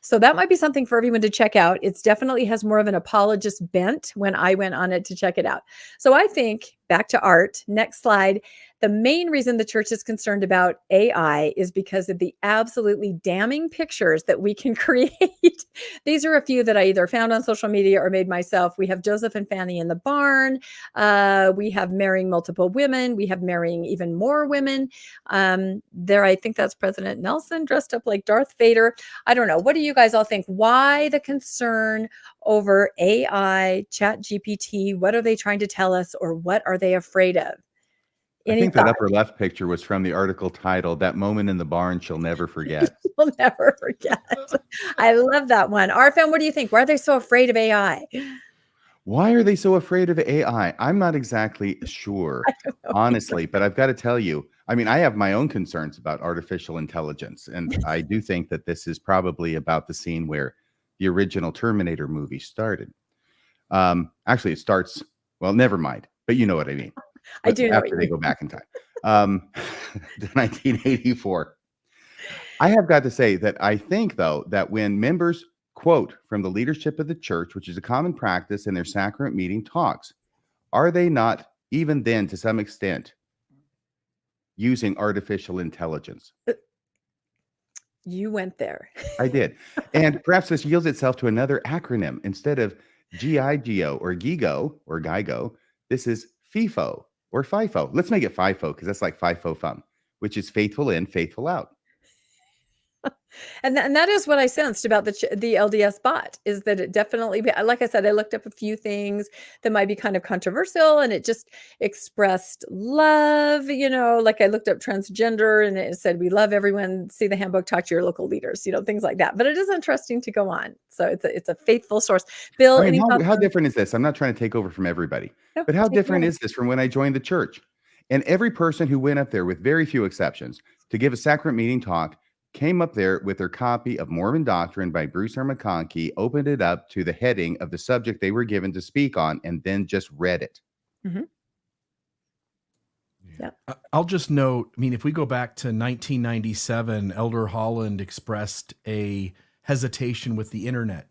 So that might be something for everyone to check out. It definitely has more of an apologist bent when I went on it to check it out. So I think, back to art, next slide, The main reason the church is concerned about AI is because of the absolutely damning pictures that we can create. These are a few that I either found on social media or made myself. We have Joseph and Fanny in the barn. We have marrying multiple women. We have marrying even more women. There, I think that's President Nelson dressed up like Darth Vader. I don't know. What do you guys all think? Why the concern over AI, Chat GPT? What are they trying to tell us, or what are they afraid of? I Any think that thoughts? upper left picture was from the article titled "That Moment in the Barn She'll Never Forget." We'll never forget. I love that one. RFM, what do you think? Why are they so afraid of AI? Why are they so afraid of AI? I'm not exactly sure, honestly, but I've got to tell you, I mean, I have my own concerns about artificial intelligence, and I do think that this is probably about the scene where the original Terminator movie started. Actually, it starts, well, never mind, but you know what I mean. I do know what After you they mean. go back in time. To 1984. I have got to say that I think, though, that when members quote from the leadership of the church, which is a common practice in their sacrament meeting talks, are they not, even then, to some extent, using artificial intelligence? You went there. I did. And perhaps this yields itself to another acronym. Instead of GIGO or GIGO or GIGO, this is FIFO or FIFO. Let's make it FIFO because that's like FIFO fun, which is faithful in, faithful out. And that is what I sensed about the LDS bot, is that it definitely, like I said, I looked up a few things that might be kind of controversial, and it just expressed love, like I looked up transgender and it said, we love everyone, see the handbook, talk to your local leaders, things like that. But it is interesting to go on. So it's a faithful source. Bill, I mean, any thoughts how on- different is this? I'm not trying to take over from everybody, No, but how take it different away. is this from when I joined the church? And every person who went up there, with very few exceptions, to give a sacrament meeting talk, came up there with their copy of Mormon Doctrine by Bruce R. McConkie, opened it up to the heading of the subject they were given to speak on, and then just read it. Mhm. Yeah. I'll just note, I mean, if we go back to 1997, Elder Holland expressed a hesitation with the internet.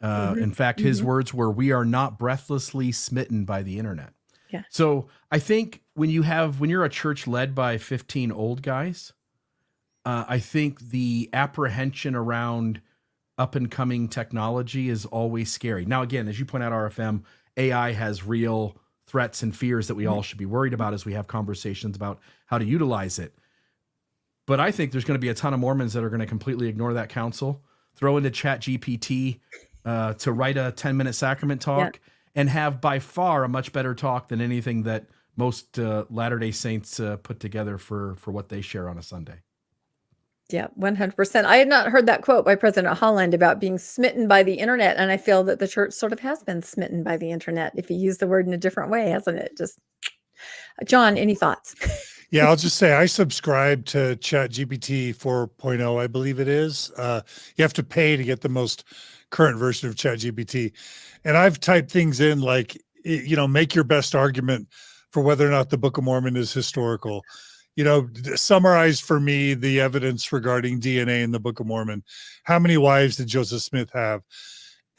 In fact, his words were, "We are not breathlessly smitten by the internet." Yeah. So I think when you're a church led by 15 old guys, I think the apprehension around up and coming technology is always scary. Now, again, as you point out, RFM, AI has real threats and fears that we all should be worried about as we have conversations about how to utilize it. But I think there's going to be a ton of Mormons that are going to completely ignore that counsel, throw into Chat GPT to write a 10-minute sacrament talk, and have by far a much better talk than anything that most Latter-day Saints put together for what they share on a Sunday. Yeah, 100%. I had not heard that quote by President Holland about being smitten by the internet. And I feel that the church sort of has been smitten by the internet, if you use the word in a different way, hasn't it? Just, John, any thoughts? Yeah, I'll just say I subscribe to ChatGPT 4.0, I believe it is. You have to pay to get the most current version of ChatGPT. And I've typed things in like, make your best argument for whether or not the Book of Mormon is historical. Summarize for me the evidence regarding DNA in the Book of Mormon. How many wives did Joseph Smith have?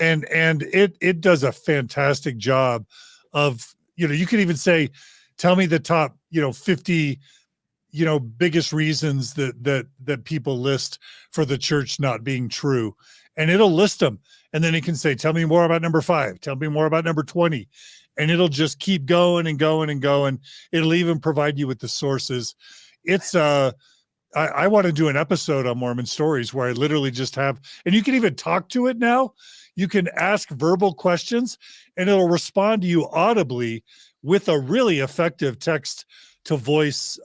And it does a fantastic job of, you can even say, tell me the top, 50, biggest reasons that people list for the church not being true. And it'll list them. And then it can say, tell me more about number 5. Tell me more about number 20. And it'll just keep going and going and going. It'll even provide you with the sources. It's I want to do an episode on Mormon stories where I literally just have, and you can even talk to it now. You can ask verbal questions and it'll respond to you audibly with a really effective text to voice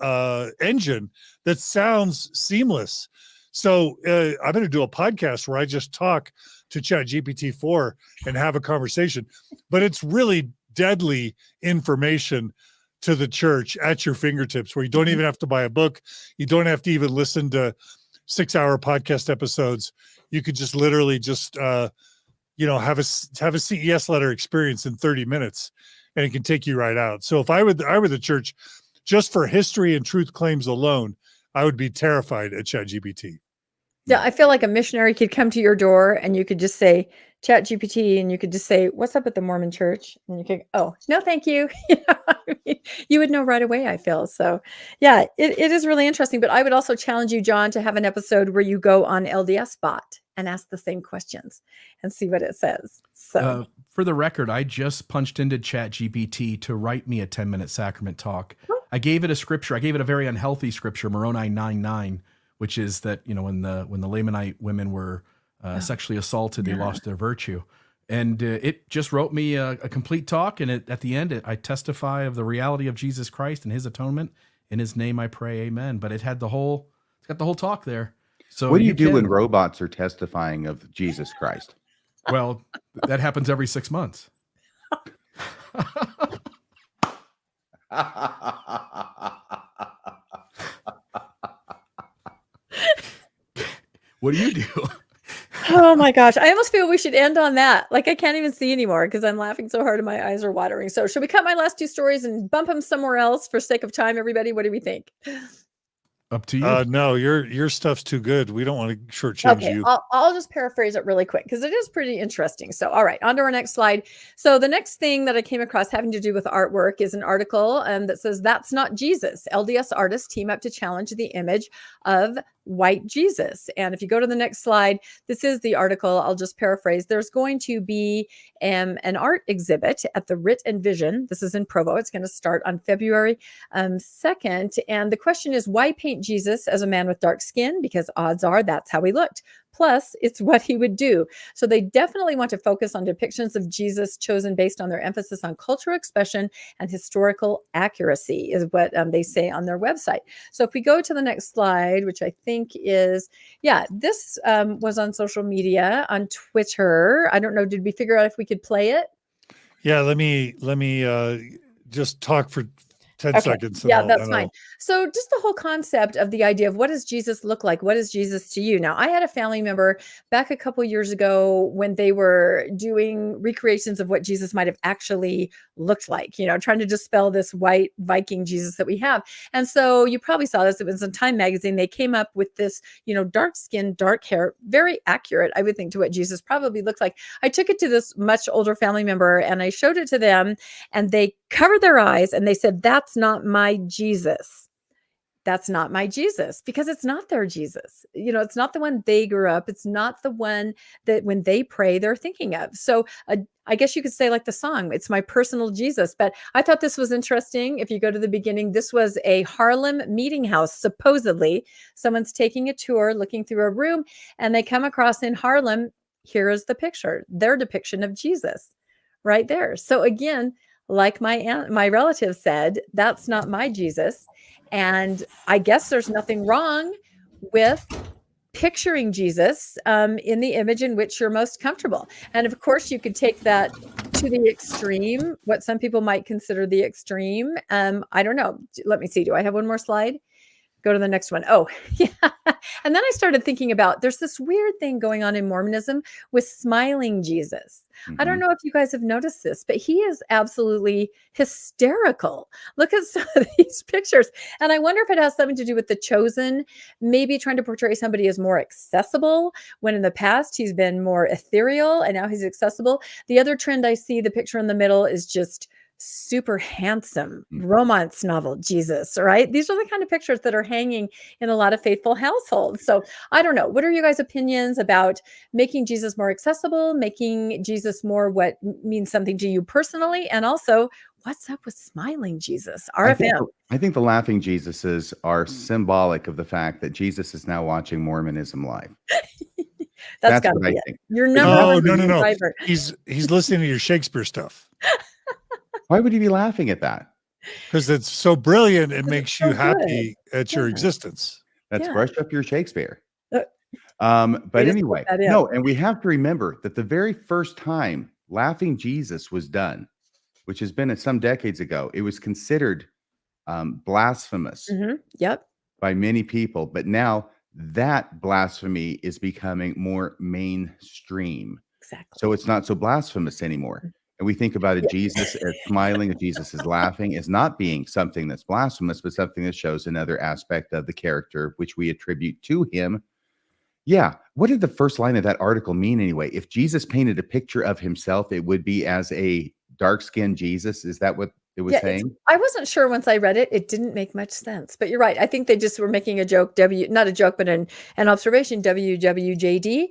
engine that sounds seamless. So I'm going to do a podcast where I just talk to ChatGPT-4 and have a conversation, but it's really deadly information to the church at your fingertips, where you don't even have to buy a book. You don't have to even listen to 6-hour podcast episodes. You could just literally just, have a CES letter experience in 30 minutes, and it can take you right out. So if I were the church, just for history and truth claims alone, I would be terrified at ChatGPT. Yeah, I feel like a missionary could come to your door and you could just say chat GPT and you could just say, what's up at the Mormon church? And you could, oh, no, thank you. You know, I mean, you would know right away, I feel. So yeah, it is really interesting. But I would also challenge you, John, to have an episode where you go on LDS bot and ask the same questions and see what it says. So for the record, I just punched into chat GPT to write me a 10-minute sacrament talk. I gave it a scripture. I gave it a very unhealthy scripture, Moroni 9:9, which is that, you know, when the Lamanite women were sexually assaulted, they lost their virtue. And it just wrote me a complete talk. And at the end, I testify of the reality of Jesus Christ and his atonement. In his name I pray, amen. But it's got the whole talk there. So what do you do when robots are testifying of Jesus Christ? Well, that happens every 6 months. What do you do? oh my gosh, I almost feel we should end on that. Like I can't even see anymore because I'm laughing so hard and my eyes are watering. So should we cut my last two stories and bump them somewhere else for sake of time, everybody? What do we think? Up to you. No, your stuff's too good. We don't want to shortchange you. I'll just paraphrase it really quick because it is pretty interesting. So, all right, on to our next slide. So the next thing that I came across having to do with artwork is an article that says, "That's not Jesus. LDS artists team up to challenge the image of white Jesus." And if you go to the next slide, this is the article. I'll just paraphrase. There's going to be an art exhibit at the Writ and Vision. This is in Provo. It's going to start on February 2nd. And the question is, why paint Jesus as a man with dark skin? Because odds are that's how he looked. Plus, it's what he would do. So they definitely want to focus on depictions of Jesus chosen based on their emphasis on cultural expression and historical accuracy is what they say on their website. So if we go to the next slide, which I think is, this was on social media, on Twitter. I don't know, did we figure out if we could play it? Yeah, let me just talk for 10 seconds. Yeah, that's fine. So just the whole concept of the idea of what does Jesus look like? What is Jesus to you? Now, I had a family member back a couple years ago when they were doing recreations of what Jesus might have actually looked like, you know, trying to dispel this white Viking Jesus that we have. And so you probably saw this. It was in Time magazine. They came up with this, you know, dark skin, dark hair, very accurate, I would think, to what Jesus probably looked like. I took it to this much older family member and I showed it to them and they covered their eyes and they said, "That's not my Jesus. That's not my Jesus," because it's not their Jesus. You know, it's not the one they grew up. It's not the one that when they pray, they're thinking of. So I guess you could say like the song, "It's my personal Jesus." But I thought this was interesting. If you go to the beginning, this was a Harlem meeting house. Supposedly someone's taking a tour, looking through a room, and they come across in Harlem. Here is the picture, their depiction of Jesus right there. So again, like my relative said, that's not my Jesus. And I guess there's nothing wrong with picturing Jesus in the image in which you're most comfortable. And of course, you could take that to the extreme, what some people might consider the extreme. I don't know. Let me see. Do I have one more slide? Go to the next one. Oh, yeah. And then I started thinking about there's this weird thing going on in Mormonism with smiling Jesus. I don't know if you guys have noticed this, but he is absolutely hysterical. Look at some of these pictures. And I wonder if it has something to do with the chosen, maybe trying to portray somebody as more accessible when in the past he's been more ethereal and now he's accessible. The other trend I see, the picture in the middle is just super handsome romance novel Jesus, right? These are the kind of pictures that are hanging in a lot of faithful households. So I don't know. What are you guys' opinions about making Jesus more accessible, making Jesus more what means something to you personally? And also, what's up with smiling Jesus? RFM. I think the laughing Jesuses are symbolic of the fact that Jesus is now watching Mormonism live. That's got to be it. Your number one driver. He's listening to your Shakespeare stuff. Why would he be laughing at that? Because it's so brilliant. It makes you happy at your existence. Let's brush up your Shakespeare. But anyway, no, and we have to remember that the very first time laughing Jesus was done, which has been some decades ago, it was considered blasphemous by many people. But now that blasphemy is becoming more mainstream. Exactly. So it's not so blasphemous anymore. And we think about a Jesus as smiling, a Jesus is laughing, as not being something that's blasphemous, but something that shows another aspect of the character which we attribute to him. Yeah. What did the first line of that article mean anyway? If Jesus painted a picture of himself, it would be as a dark-skinned Jesus. Is that what it was Yeah, saying? I wasn't sure once I read it. It didn't make much sense, but you're right. I think they just were making a joke, not a joke, but an observation, WWJD,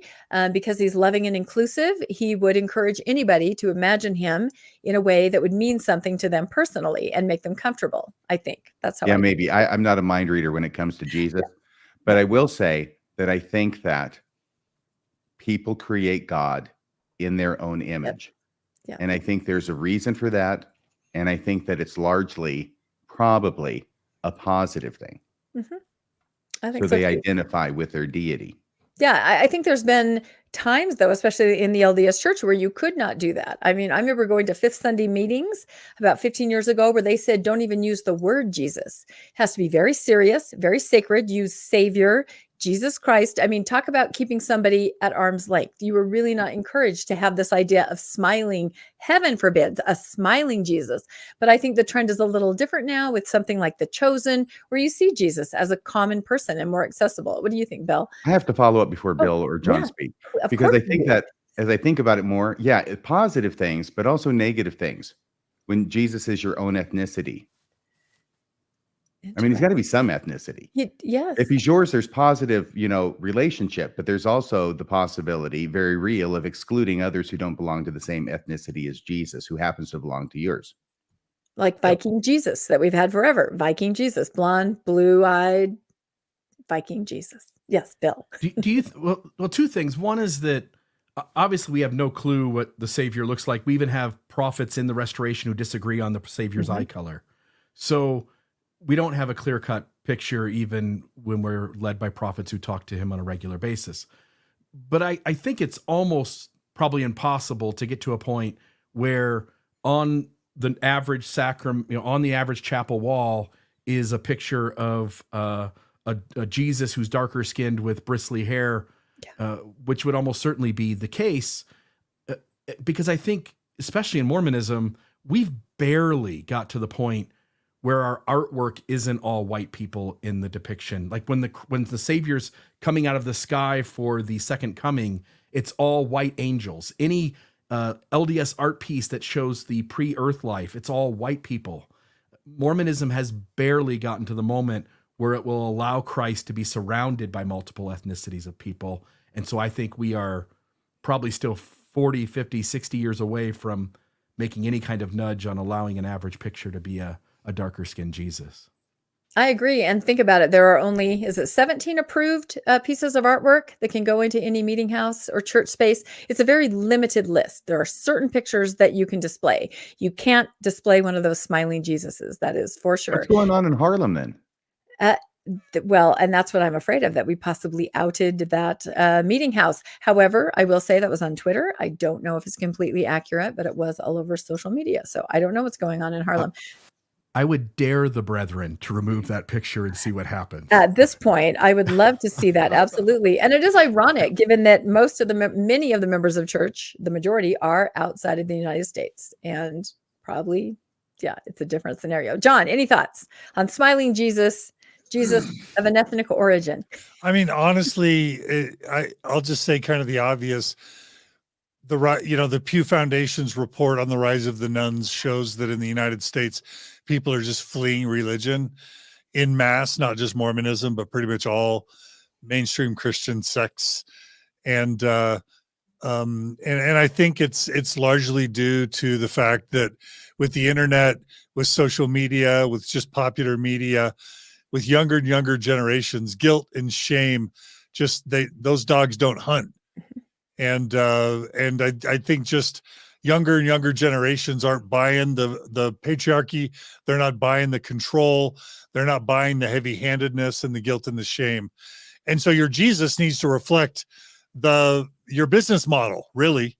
because he's loving and inclusive. He would encourage anybody to imagine him in a way that would mean something to them personally and make them comfortable. I think that's how Yeah, I maybe. I'm not a mind reader when it comes to Jesus, but I will say that I think that people create God in their own image. Yeah. And I think there's a reason for that. And I think that it's largely probably a positive thing. I think So so they too. identify with their deity. Yeah, I think there's been times, though, especially in the LDS church, where you could not do that. I mean, I remember going to Fifth Sunday meetings about 15 years ago where they said, don't even use the word Jesus. It has to be very serious, very sacred. Use Savior, Jesus Christ. I mean, talk about keeping somebody at arm's length. You were really not encouraged to have this idea of smiling, heaven forbid, a smiling Jesus. But I think the trend is a little different now with something like The Chosen, where you see Jesus as a common person and more accessible. What do you think, Bill? I have to follow up before Oh, Bill or John yeah, speak, of because course I you think do. that as I think about it more, yeah, positive things, but also negative things. When Jesus is your own ethnicity, I mean, he's got to be some ethnicity. Yes. If he's yours, there's positive, relationship, but there's also the possibility, very real, of excluding others who don't belong to the same ethnicity as Jesus, who happens to belong to yours. Like Viking Jesus that we've had forever. Viking Jesus, blonde, blue-eyed Viking Jesus. Yes, Bill. Do you well, two things. One is that obviously we have no clue what the Savior looks like. We even have prophets in the Restoration who disagree on the Savior's eye color. So we don't have a clear-cut picture even when we're led by prophets who talk to him on a regular basis. But I think it's almost probably impossible to get to a point where on the average sacrament, on the average chapel wall is a picture of a Jesus who's darker skinned with bristly hair, which would almost certainly be the case, because I think, especially in Mormonism, we've barely got to the point where our artwork isn't all white people in the depiction. Like when the Savior's coming out of the sky for the second coming, it's all white angels. Any LDS art piece that shows the pre-earth life, it's all white people. Mormonism has barely gotten to the moment where it will allow Christ to be surrounded by multiple ethnicities of people. And so I think we are probably still 40, 50, 60 years away from making any kind of nudge on allowing an average picture to be a darker skinned Jesus. I agree. And think about it. There are only, 17 approved pieces of artwork that can go into any meeting house or church space? It's a very limited list. There are certain pictures that you can display. You can't display one of those smiling Jesuses. That is for sure. What's going on in Harlem then? Well, and that's what I'm afraid of, that we possibly outed that meeting house. However, I will say that was on Twitter. I don't know if it's completely accurate, but it was all over social media. So I don't know what's going on in Harlem. I would dare the brethren to remove that picture and see what happens. At this point, I would love to see that. Absolutely. And it is ironic given that many of the members of church, the majority, are outside of the United States, and probably, it's a different scenario. John, any thoughts on smiling Jesus of an ethnic origin? I mean, honestly, I'll just say kind of the obvious. The Pew Foundation's report on the rise of the nuns shows that in the United States, people are just fleeing religion in mass, not just Mormonism, but pretty much all mainstream Christian sects. And I think it's largely due to the fact that with the internet, with social media, with just popular media, with younger and younger generations, guilt and shame, those dogs don't hunt. And I think just younger and younger generations aren't buying the patriarchy. They're not buying the control. They're not buying the heavy-handedness and the guilt and the shame. And so your Jesus needs to reflect your business model, really.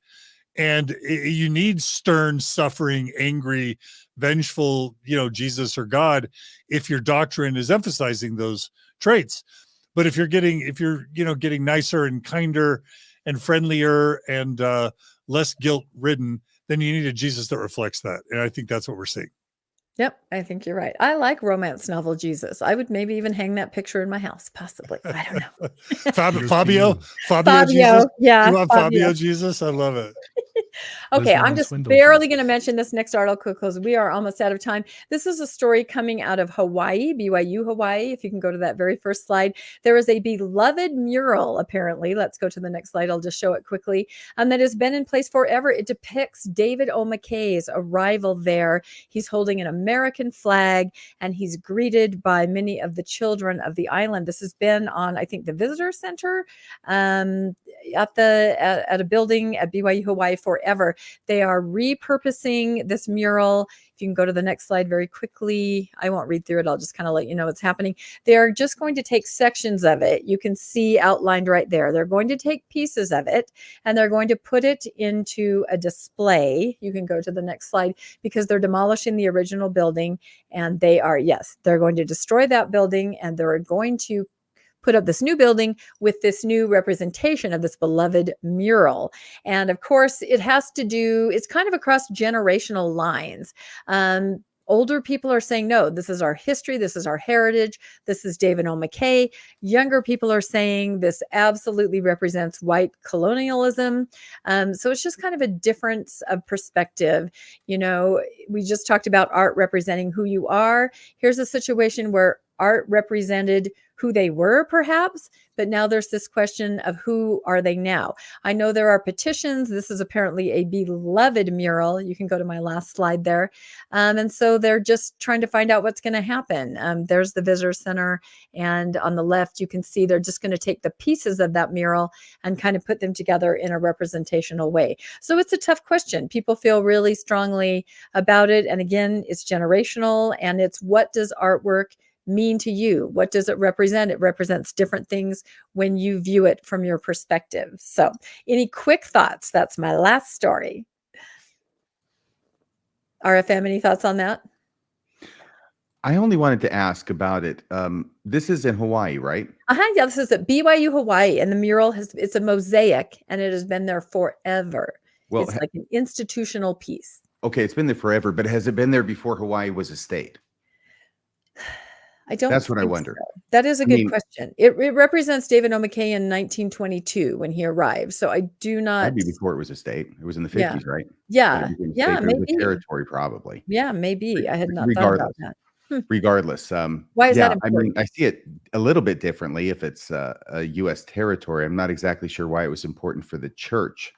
And you need stern, suffering, angry, vengeful, Jesus or God, if your doctrine is emphasizing those traits. But if you're getting nicer and kinder and friendlier and less guilt-ridden, then you need a Jesus that reflects that. And I think that's what we're seeing. Yep, I think you're right. I like romance novel Jesus. I would maybe even hang that picture in my house, possibly. I don't know. Fabio, Here's to Fabio, you. Fabio Jesus. Yeah, You want Fabio. Fabio Jesus? I love it. Okay, Wisdom I'm and just swindle barely Jesus. going to mention this next article because we are almost out of time. This is a story coming out of Hawaii, BYU Hawaii. If you can go to that very first slide, there is a beloved mural, apparently. Let's go to the next slide. I'll just show it quickly. That has been in place forever. It depicts David O. McKay's arrival there. He's holding an American flag and he's greeted by many of the children of the island. This has been on, I think, the visitor center at a building at BYU Hawaii forever. They are repurposing this mural. If you can go to the next slide very quickly, I won't read through it. I'll just kind of let you know what's happening. They are just going to take sections of it. You can see outlined right there. They're going to take pieces of it and they're going to put it into a display. You can go to the next slide because they're demolishing the original building and they're going to destroy that building and they're going to put up this new building with this new representation of this beloved mural. And of course, it's kind of across generational lines. Older people are saying, no, this is our history. This is our heritage. This is David O. McKay. Younger people are saying this absolutely represents white colonialism. So it's just kind of a difference of perspective. We just talked about art representing who you are. Here's a situation where art represented who they were, perhaps, but now there's this question of who are they now? I know there are petitions. This is apparently a beloved mural. You can go to my last slide there. And so they're just trying to find out what's going to happen. There's the visitor center. And on the left, you can see they're just going to take the pieces of that mural and kind of put them together in a representational way. So it's a tough question. People feel really strongly about it. And again, it's generational and it's what does artwork mean to you? What does it represent? It represents different things when you view it from your perspective. So, any quick thoughts? That's my last story. RFM, any thoughts on that? I only wanted to ask about it. This is in Hawaii, right? Yeah, this is at BYU Hawaii, and the mural it's a mosaic, and it has been there forever. Well, It's like an institutional piece. okay, it's been there forever, but has it been there before Hawaii was a state? I don't. That's what I think wonder. so. That is a I good mean- question. It represents David O. McKay in 1922 when he arrived. So I do not. That'd be before it was a state. It was in the Yeah. 50s, right? Yeah, That it became a yeah, state. There was maybe. a territory, probably. Yeah, maybe. I had not thought about Regardless. that. Regardless, Why is that I mean, important? I see it a little bit differently if it's a U.S. territory. I'm not exactly sure why it was important for the church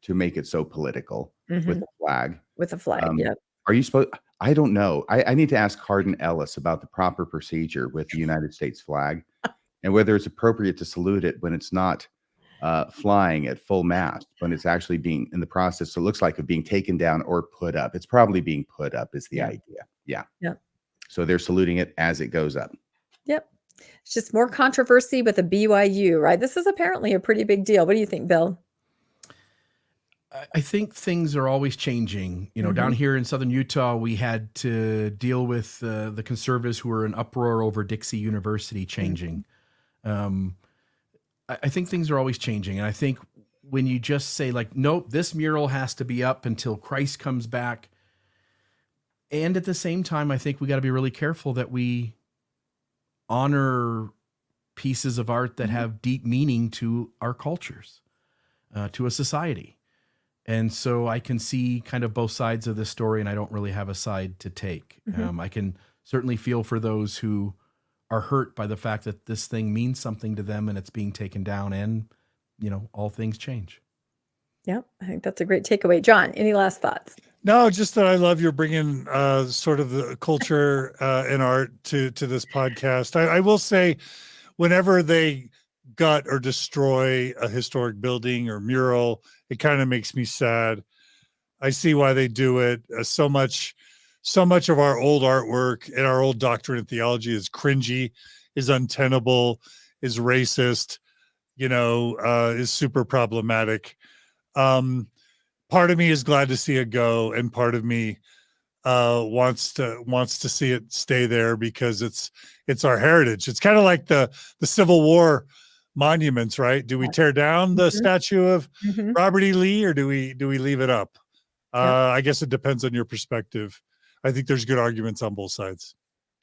to make it so political with Mhm. the flag. With a flag, Um, yeah. Are you supposed? I don't know. I need to ask Cardin Ellis about the proper procedure with the United States flag and whether it's appropriate to salute it when it's not flying at full mast, when it's actually being in the process. So it looks like it being taken down or put up. It's probably being put up is the Yeah. idea. Yeah. Yeah. So they're saluting it as it goes up. Yep. It's just more controversy with a BYU, right? This is apparently a pretty big deal. What do you think, Bill? I think things are always changing. Down here in Southern Utah, we had to deal with the conservatives who were in uproar over Dixie University changing. I think things are always changing. And I think when you just say like, nope, this mural has to be up until Christ comes back. And at the same time, I think we got to be really careful that we honor pieces of art that have deep meaning to our cultures, to a society. And so I can see kind of both sides of this story, and I don't really have a side to take. I can certainly feel for those who are hurt by the fact that this thing means something to them and it's being taken down, and, all things change. Yep. I think that's a great takeaway. John, any last thoughts? No, just that I love you're bringing sort of the culture and art to this podcast. I will say, whenever they gut or destroy a historic building or mural, it kind of makes me sad. I see why they do it. So much of our old artwork and our old doctrine and theology is cringy, is untenable, is racist, is super problematic. Part of me is glad to see it go, and part of me wants to see it stay there because it's our heritage. It's kind of like the Civil War monuments, right? Do we tear down the statue of Robert E. Lee, or do we leave it up? I guess it depends on your perspective. I think there's good arguments on both sides.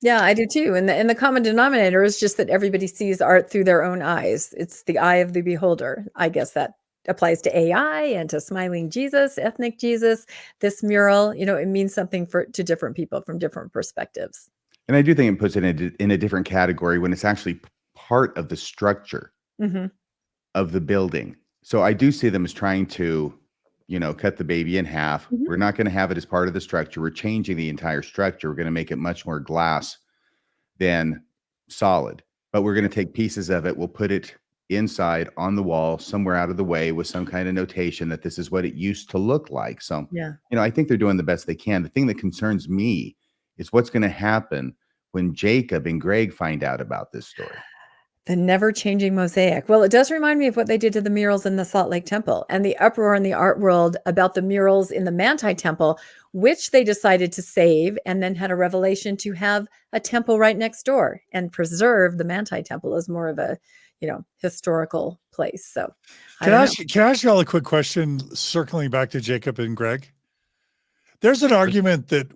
Yeah, I do too. And the common denominator is just that everybody sees art through their own eyes. It's the eye of the beholder. I guess that applies to AI and to smiling Jesus, ethnic Jesus. This mural, it means something to different people from different perspectives. And I do think it puts it in a different category when it's actually part of the structure of the building. So I do see them as trying to, cut the baby in half. We're not going to have it as part of the structure. We're changing the entire structure. We're going to make it much more glass than solid, but we're going to take pieces of it. We'll put it inside on the wall somewhere out of the way with some kind of notation that this is what it used to look like. So, I think they're doing the best they can. The thing that concerns me is what's going to happen when Jacob and Greg find out about this story. The never-changing mosaic. Well, it does remind me of what they did to the murals in the Salt Lake Temple and the uproar in the art world about the murals in the Manti Temple, which they decided to save and then had a revelation to have a temple right next door and preserve the Manti Temple as more of a, historical place. So can I ask you all a quick question, circling back to Jacob and Greg? There's an argument that,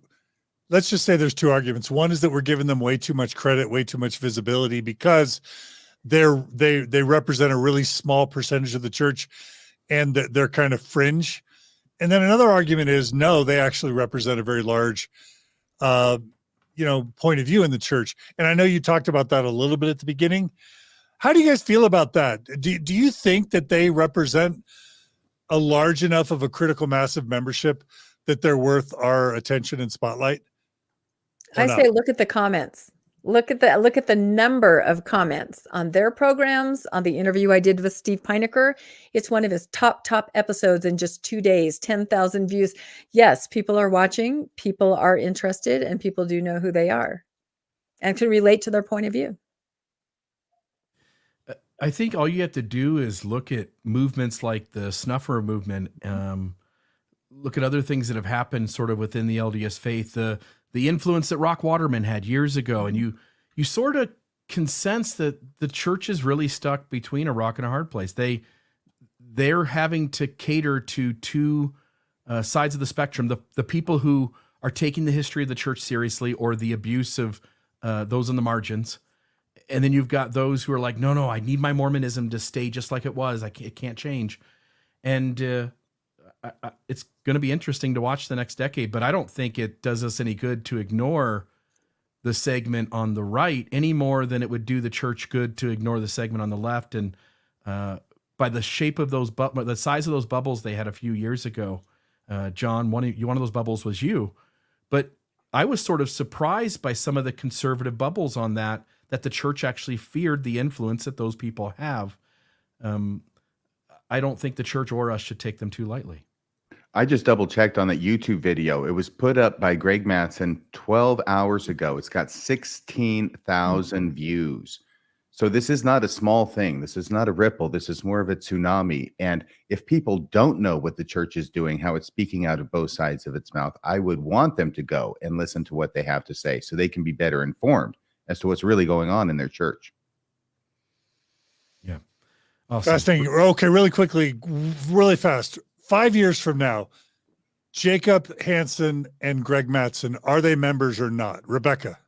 let's just say there's two arguments. One is that we're giving them way too much credit, way too much visibility because they represent a really small percentage of the church and they're kind of fringe. And then another argument is no, they actually represent a very large point of view in the church. And I know you talked about that a little bit at the beginning. How do you guys feel about that? Do you think that they represent a large enough of a critical mass of membership that they're worth our attention and spotlight? I say look at the comments. Look at the number of comments on their programs, on the interview I did with Steve Pinecker. It's one of his top episodes in just 2 days, 10,000 views. Yes, people are watching, people are interested, and people do know who they are and can relate to their point of view. I think all you have to do is look at movements like the snuffer movement, look at other things that have happened sort of within the LDS faith, the influence that Rock Waterman had years ago. And you sort of can sense that the church is really stuck between a rock and a hard place. They're having to cater to two sides of the spectrum, the people who are taking the history of the church seriously or the abuse of those on the margins. And then you've got those who are like, no, I need my Mormonism to stay just like it was. It can't change. And it's going to be interesting to watch the next decade, but I don't think it does us any good to ignore the segment on the right any more than it would do the church good to ignore the segment on the left. And by the shape of those, the size of those bubbles they had a few years ago, John, one of those bubbles was you, but I was sort of surprised by some of the conservative bubbles on that the church actually feared the influence that those people have. I don't think the church or us should take them too lightly. I just double checked on that YouTube video. It was put up by Greg Mattson 12 hours ago. It's got 16,000 views. So this is not a small thing. This is not a ripple. This is more of a tsunami. And if people don't know what the church is doing, how it's speaking out of both sides of its mouth, I would want them to go and listen to what they have to say so they can be better informed as to what's really going on in their church. Yeah. Awesome. Fascinating. Okay, really quickly, really fast. 5 years from now, Jacob Hansen and Greg Mattson, are they members or not? Rebecca,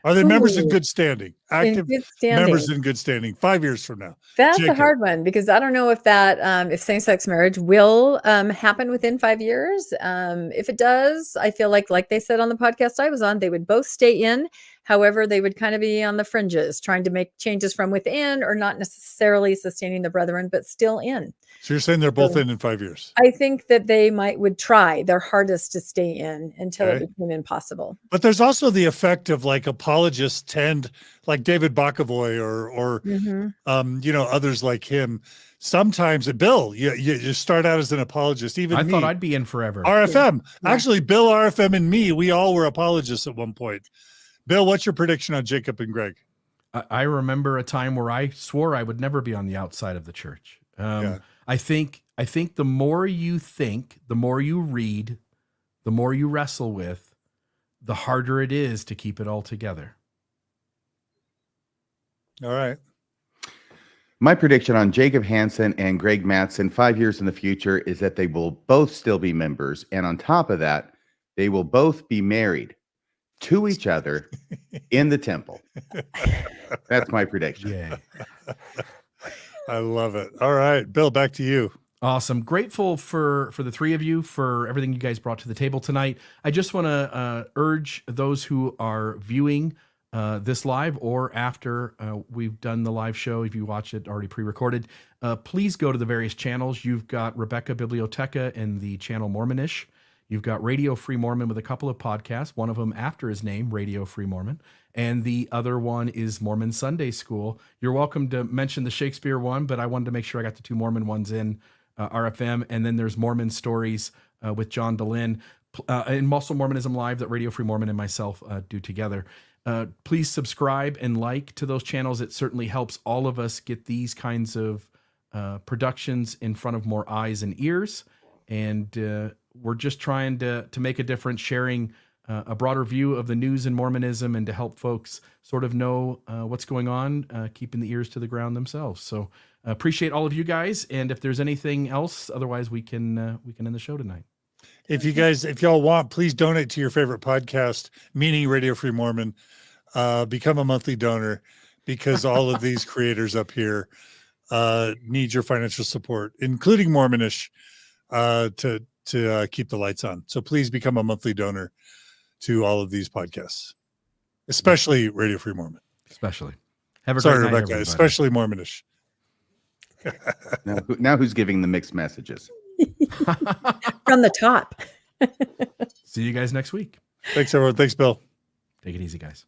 are they members in good standing? Active members in good standing 5 years from now? That's a hard one because I don't know if that if same-sex marriage will happen within 5 years. If it does, I feel like they said on the podcast I was on, they would both stay in. However, they would kind of be on the fringes, trying to make changes from within or not necessarily sustaining the brethren, but still in. So you're saying they're both in 5 years? I think that they would try their hardest to stay in until it became impossible. But there's also the effect of apologists tend, like David Bokovoy or others like him. Sometimes, Bill, you start out as an apologist. Even I thought I'd be in forever. RFM. Yeah. Actually, Bill, RFM, and me, we all were apologists at one point. Bill, what's your prediction on Jacob and Greg? I remember a time where I swore I would never be on the outside of the church. I think the more you think, the more you read, the more you wrestle with, the harder it is to keep it all together. All right. My prediction on Jacob Hansen and Greg Mattson 5 years in the future is that they will both still be members. And on top of that, they will both be married to each other in the temple. That's my prediction. Yay. I love it. All right, Bill, back to you. Awesome. Grateful for the three of you for everything you guys brought to the table tonight. I just want to urge those who are viewing this live or after we've done the live show, if you watch it already pre-recorded, please go to the various channels. You've got Rebecca Biblioteca in the channel Mormonish. You've got Radio Free Mormon with a couple of podcasts, one of them after his name, Radio Free Mormon, and the other one is Mormon Sunday School. You're welcome to mention the Shakespeare one, but I wanted to make sure I got the two Mormon ones in RFM. And then there's Mormon Stories with John DeLynn, and also Mormonism Live that Radio Free Mormon and myself do together. Please subscribe and like to those channels. It certainly helps all of us get these kinds of productions in front of more eyes and ears. And we're just trying to make a difference, sharing a broader view of the news in Mormonism and to help folks sort of know what's going on, keeping the ears to the ground themselves. So appreciate all of you guys. And if there's anything else, otherwise we can end the show tonight. If y'all want, please donate to your favorite podcast, meaning Radio Free Mormon. Become a monthly donor, because all of these creators up here need your financial support, including Mormonish, to keep the lights on. So please become a monthly donor to all of these podcasts, especially Radio Free Mormon. Especially. Have a Sorry, great night, Rebecca, everybody. especially Mormonish. Now who's giving the mixed messages? From the top. See you guys next week. Thanks, everyone. Thanks, Bill. Take it easy, guys.